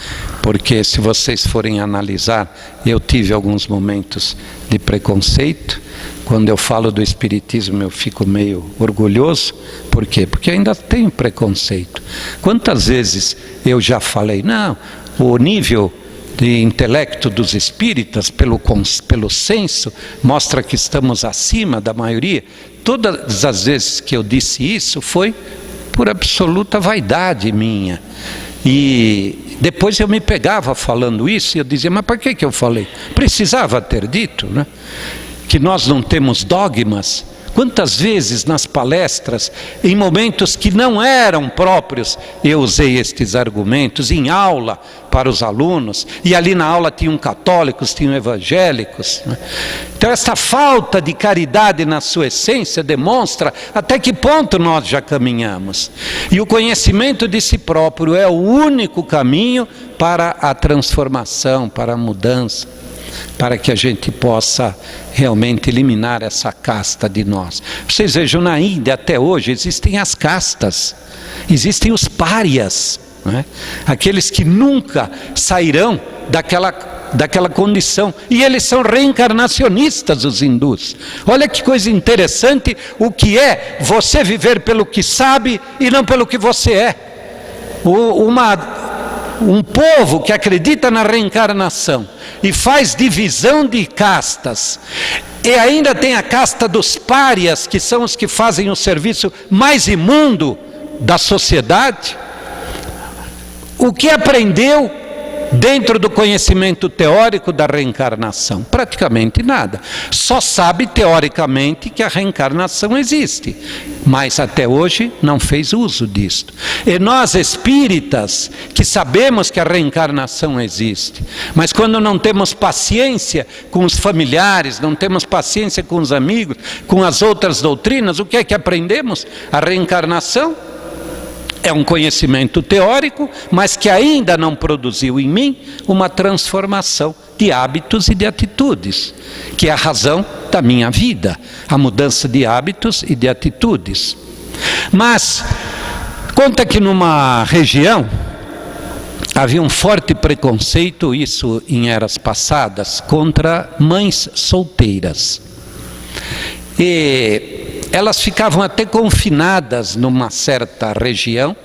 porque se vocês forem analisar, eu tive alguns momentos de preconceito. Quando eu falo do Espiritismo eu fico meio orgulhoso. Por quê? Porque ainda tenho preconceito. Quantas vezes eu já falei, não, o nível de intelecto dos espíritas, pelo senso, mostra que estamos acima da maioria. Todas as vezes que eu disse isso foi por absoluta vaidade minha. E depois eu me pegava falando isso e eu dizia, mas por que eu falei? Precisava ter dito, né? Que nós não temos dogmas. Quantas vezes nas palestras, em momentos que não eram próprios, eu usei estes argumentos em aula para os alunos, e ali na aula tinham católicos, tinham evangélicos, né? Então essa falta de caridade na sua essência demonstra até que ponto nós já caminhamos. E o conhecimento de si próprio é o único caminho para a transformação, para a mudança, para que a gente possa realmente eliminar essa casta de nós. Vocês vejam, na Índia até hoje existem as castas, existem os párias, não é? Aqueles que nunca sairão daquela condição, e eles são reencarnacionistas, os hindus. Olha que coisa interessante, o que é você viver pelo que sabe e não pelo que você é. Um povo que acredita na reencarnação e faz divisão de castas, e ainda tem a casta dos párias, que são os que fazem o serviço mais imundo da sociedade. O que aprendeu dentro do conhecimento teórico da reencarnação? Praticamente nada. Só sabe teoricamente que a reencarnação existe, mas até hoje não fez uso disto. E nós espíritas, que sabemos que a reencarnação existe, mas quando não temos paciência com os familiares, não temos paciência com os amigos, com as outras doutrinas, o que é que aprendemos? A reencarnação é um conhecimento teórico, mas que ainda não produziu em mim uma transformação de hábitos e de atitudes, que é a razão da minha vida, a mudança de hábitos e de atitudes. Mas conta que numa região havia um forte preconceito, isso em eras passadas, contra mães solteiras. E elas ficavam até confinadas numa certa região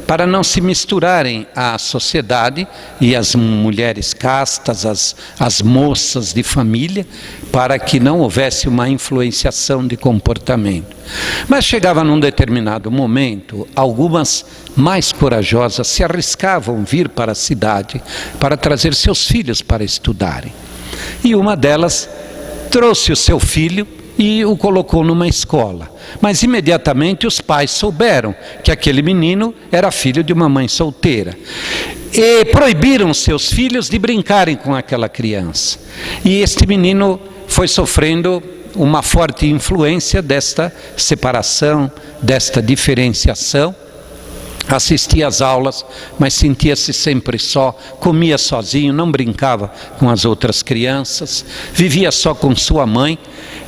para não se misturarem à sociedade e às mulheres castas, as moças de família, para que não houvesse uma influenciação de comportamento. Mas chegava num determinado momento, algumas mais corajosas se arriscavam vir para a cidade para trazer seus filhos para estudarem. E uma delas trouxe o seu filho e o colocou numa escola. Mas imediatamente os pais souberam que aquele menino era filho de uma mãe solteira. E proibiram seus filhos de brincarem com aquela criança. E este menino foi sofrendo uma forte influência desta separação, desta diferenciação. Assistia às aulas, mas sentia-se sempre só, comia sozinho, não brincava com as outras crianças, vivia só com sua mãe.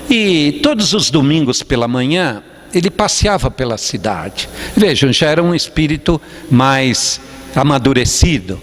E todos os domingos pela manhã, ele passeava pela cidade. Vejam, já era um espírito mais amadurecido.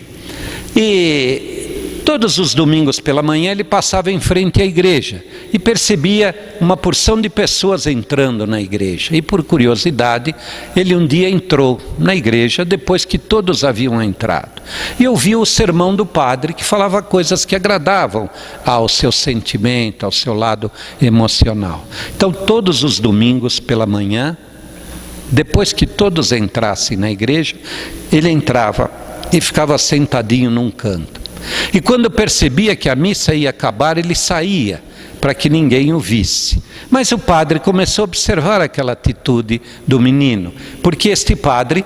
E todos os domingos pela manhã ele passava em frente à igreja e percebia uma porção de pessoas entrando na igreja. E por curiosidade, ele um dia entrou na igreja depois que todos haviam entrado. E ouviu o sermão do padre, que falava coisas que agradavam ao seu sentimento, ao seu lado emocional. Então todos os domingos pela manhã, depois que todos entrassem na igreja, ele entrava e ficava sentadinho num canto. E quando percebia que a missa ia acabar, ele saía para que ninguém o visse. Mas o padre começou a observar aquela atitude do menino, porque este padre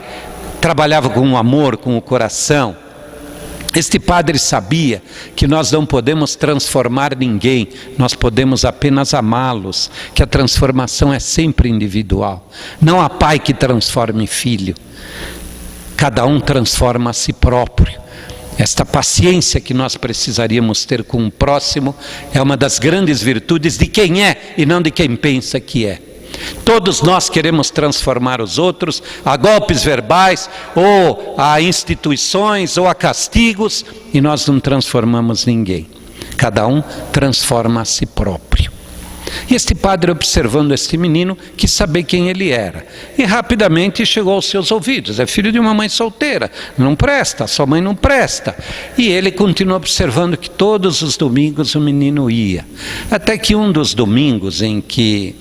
trabalhava com o amor, com o coração. Este padre sabia que nós não podemos transformar ninguém, nós podemos apenas amá-los, que a transformação é sempre individual. Não há pai que transforme filho, cada um transforma a si próprio. Esta paciência que nós precisaríamos ter com o próximo é uma das grandes virtudes de quem é e não de quem pensa que é. Todos nós queremos transformar os outros a golpes verbais, ou a instituições, ou a castigos, e nós não transformamos ninguém. Cada um transforma a si próprio. E este padre, observando este menino, quis saber quem ele era. E rapidamente chegou aos seus ouvidos: é filho de uma mãe solteira, não presta, sua mãe não presta. E ele continuou observando que todos os domingos o menino ia. Até que um dos domingos em que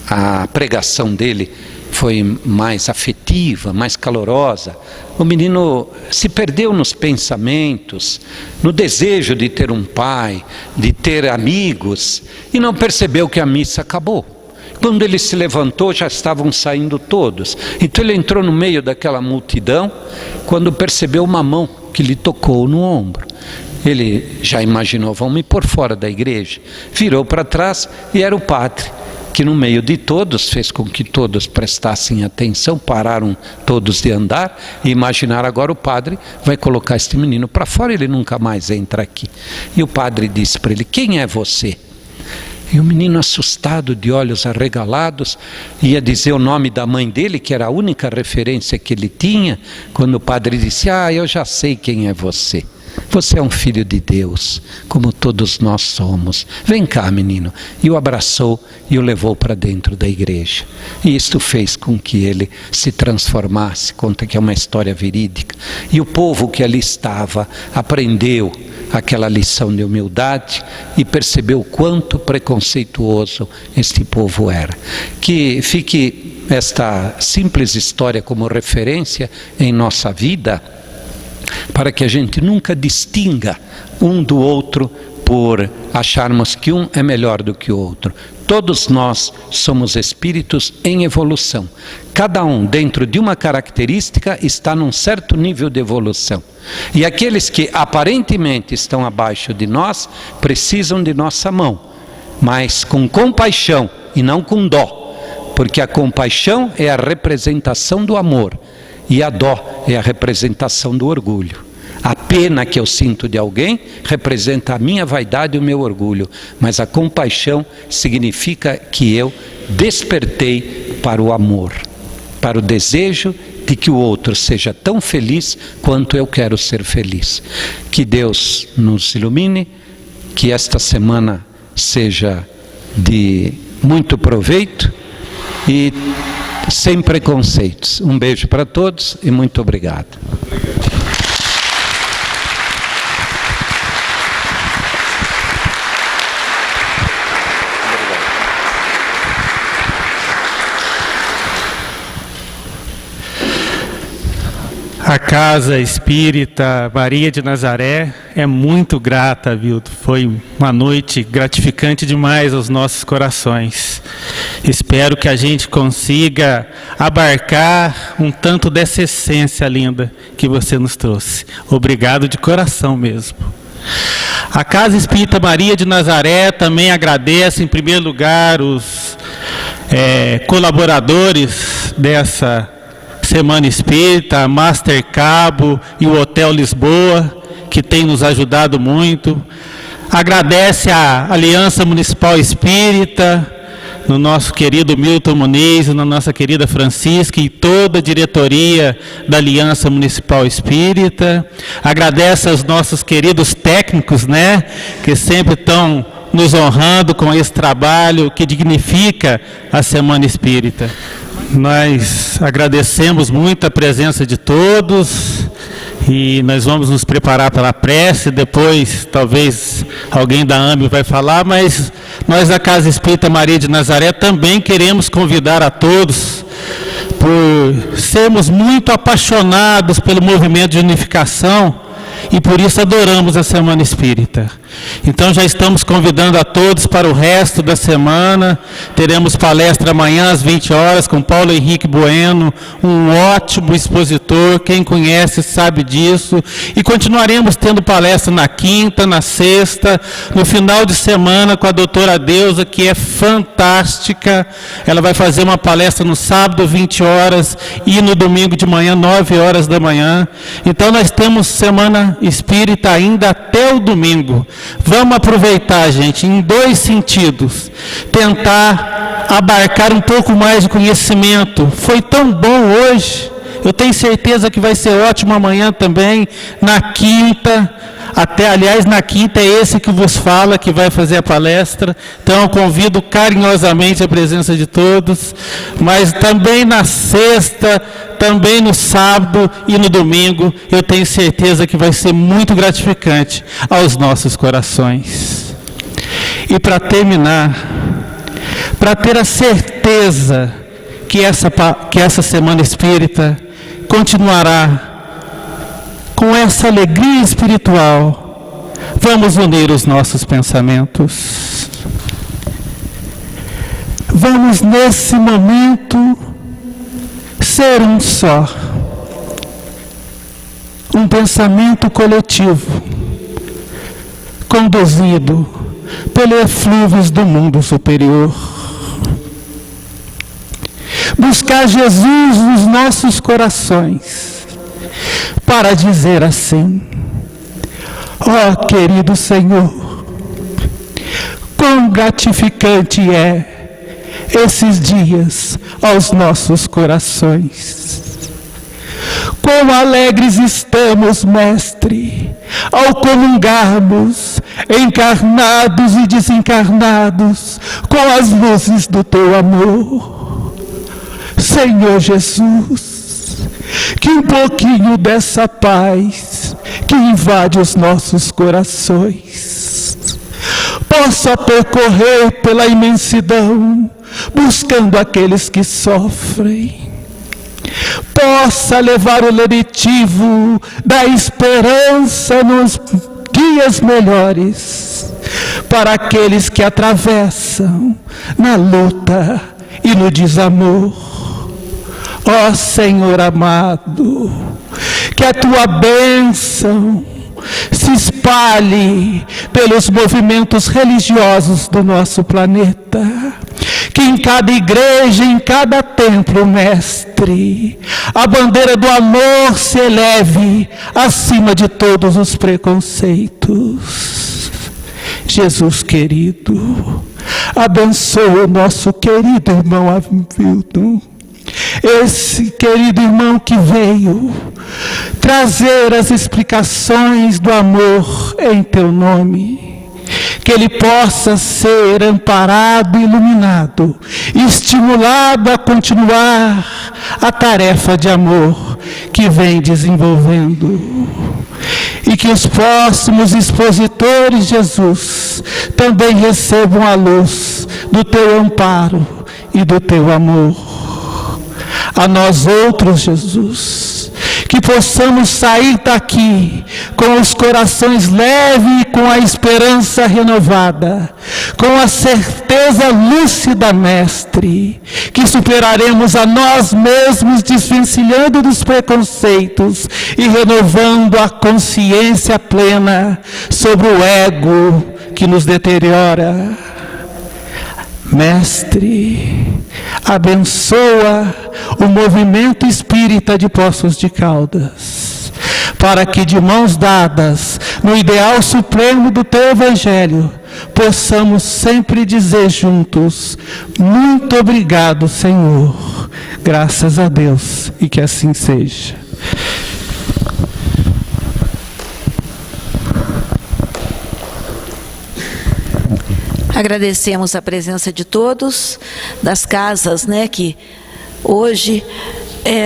a pregação dele foi mais afetiva, mais calorosa, o menino se perdeu nos pensamentos, no desejo de ter um pai, de ter amigos, e não percebeu que a missa acabou. Quando ele se levantou, já estavam saindo todos. Então ele entrou no meio daquela multidão, quando percebeu uma mão que lhe tocou no ombro. Ele já imaginou: vão me pôr fora da igreja. Virou para trás e era o padre, que no meio de todos fez com que todos prestassem atenção, pararam todos de andar e imaginaram: agora o padre vai colocar este menino para fora, ele nunca mais entra aqui. E o padre disse para ele: quem é você? E o menino, assustado, de olhos arregalados, ia dizer o nome da mãe dele, que era a única referência que ele tinha, quando o padre disse: eu já sei quem é você. Você é um filho de Deus, como todos nós somos. Vem cá, menino. E o abraçou e o levou para dentro da igreja. E isto fez com que ele se transformasse. Conta que é uma história verídica. E o povo que ali estava aprendeu aquela lição de humildade e percebeu o quanto preconceituoso este povo era. Que fique esta simples história como referência em nossa vida, para que a gente nunca distinga um do outro por acharmos que um é melhor do que o outro. Todos nós somos espíritos em evolução. Cada um, dentro de uma característica, está num certo nível de evolução. E aqueles que aparentemente estão abaixo de nós, precisam de nossa mão, mas com compaixão e não com dó, porque a compaixão é a representação do amor. E a dó é a representação do orgulho. A pena que eu sinto de alguém representa a minha vaidade e o meu orgulho. Mas a compaixão significa que eu despertei para o amor, para o desejo de que o outro seja tão feliz quanto eu quero ser feliz. Que Deus nos ilumine, que esta semana seja de muito proveito e sem preconceitos. Um beijo para todos e muito obrigado. A Casa Espírita Maria de Nazaré é muito grata, Vildo. Foi uma noite gratificante demais aos nossos corações. Espero que a gente consiga abarcar um tanto dessa essência linda que você nos trouxe. Obrigado de coração mesmo. A Casa Espírita Maria de Nazaré também agradece, em primeiro lugar, os colaboradores dessa Semana Espírita, a Master Cabo e o Hotel Lisboa, que tem nos ajudado muito. Agradece a Aliança Municipal Espírita, no nosso querido Milton Muniz, na nossa querida Francisca e toda a diretoria da Aliança Municipal Espírita. Agradece aos nossos queridos técnicos, né, que sempre estão nos honrando com esse trabalho que dignifica a Semana Espírita. Nós agradecemos muito a presença de todos e nós vamos nos preparar para a prece. Depois, talvez, alguém da AME vai falar, mas nós da Casa Espírita Maria de Nazaré também queremos convidar a todos, por sermos muito apaixonados pelo movimento de unificação e por isso adoramos a Semana Espírita. Então já estamos convidando a todos para o resto da semana. Teremos palestra amanhã às 20 horas com Paulo Henrique Bueno, um ótimo expositor, quem conhece sabe disso. E continuaremos tendo palestra na quinta, na sexta, no final de semana com a doutora Deusa, que é fantástica. Ela vai fazer uma palestra no sábado, 20 horas, e no domingo de manhã, 9 horas da manhã. Então nós temos Semana Espírita ainda até o domingo. Vamos aproveitar, gente, em dois sentidos. Tentar abarcar um pouco mais de conhecimento. Foi tão bom hoje. Eu tenho certeza que vai ser ótimo amanhã também. Na quinta, aliás, na quinta é esse que vos fala, que vai fazer a palestra. Então eu convido carinhosamente a presença de todos. Mas também na sexta, também no sábado e no domingo, eu tenho certeza que vai ser muito gratificante aos nossos corações. E para terminar, para ter a certeza que essa Semana Espírita continuará com essa alegria espiritual, vamos unir os nossos pensamentos. Vamos nesse momento ser um só, um pensamento coletivo, conduzido pelos eflúvios do mundo superior. Buscar Jesus nos nossos corações, para dizer assim: ó querido Senhor, quão gratificante é esses dias aos nossos corações. Quão alegres estamos, Mestre, ao comungarmos, encarnados e desencarnados, com as luzes do Teu amor. Senhor Jesus, que um pouquinho dessa paz que invade os nossos corações possa percorrer pela imensidão, buscando aqueles que sofrem, possa levar o lenitivo da esperança nos dias melhores, para aqueles que atravessam na luta e no desamor. Ó Senhor amado, que a Tua bênção se espalhe pelos movimentos religiosos do nosso planeta, que em cada igreja, em cada templo, Mestre, a bandeira do amor se eleve acima de todos os preconceitos. Jesus querido, abençoa o nosso querido irmão Hamilton, esse querido irmão que veio trazer as explicações do amor em Teu nome, que ele possa ser amparado, iluminado, estimulado a continuar a tarefa de amor que vem desenvolvendo, e que os próximos expositores, Jesus, também recebam a luz do Teu amparo e do Teu amor. A nós outros, Jesus, que possamos sair daqui com os corações leves e com a esperança renovada, com a certeza lúcida, Mestre, que superaremos a nós mesmos, desvencilhando dos preconceitos e renovando a consciência plena sobre o ego que nos deteriora. Mestre, abençoa o movimento espírita de Poços de Caldas, para que de mãos dadas no ideal supremo do Teu Evangelho, possamos sempre dizer juntos: muito obrigado, Senhor. Graças a Deus, e que assim seja. Agradecemos a presença de todos, das casas, né, que hoje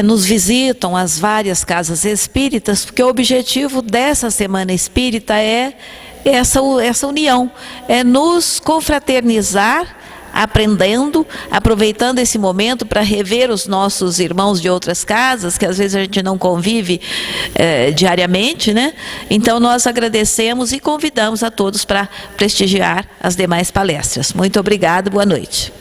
nos visitam, as várias casas espíritas, porque o objetivo dessa Semana Espírita é essa união, é nos confraternizar, aprendendo, aproveitando esse momento para rever os nossos irmãos de outras casas, que às vezes a gente não convive diariamente, né? Então nós agradecemos e convidamos a todos para prestigiar as demais palestras. Muito obrigado, boa noite.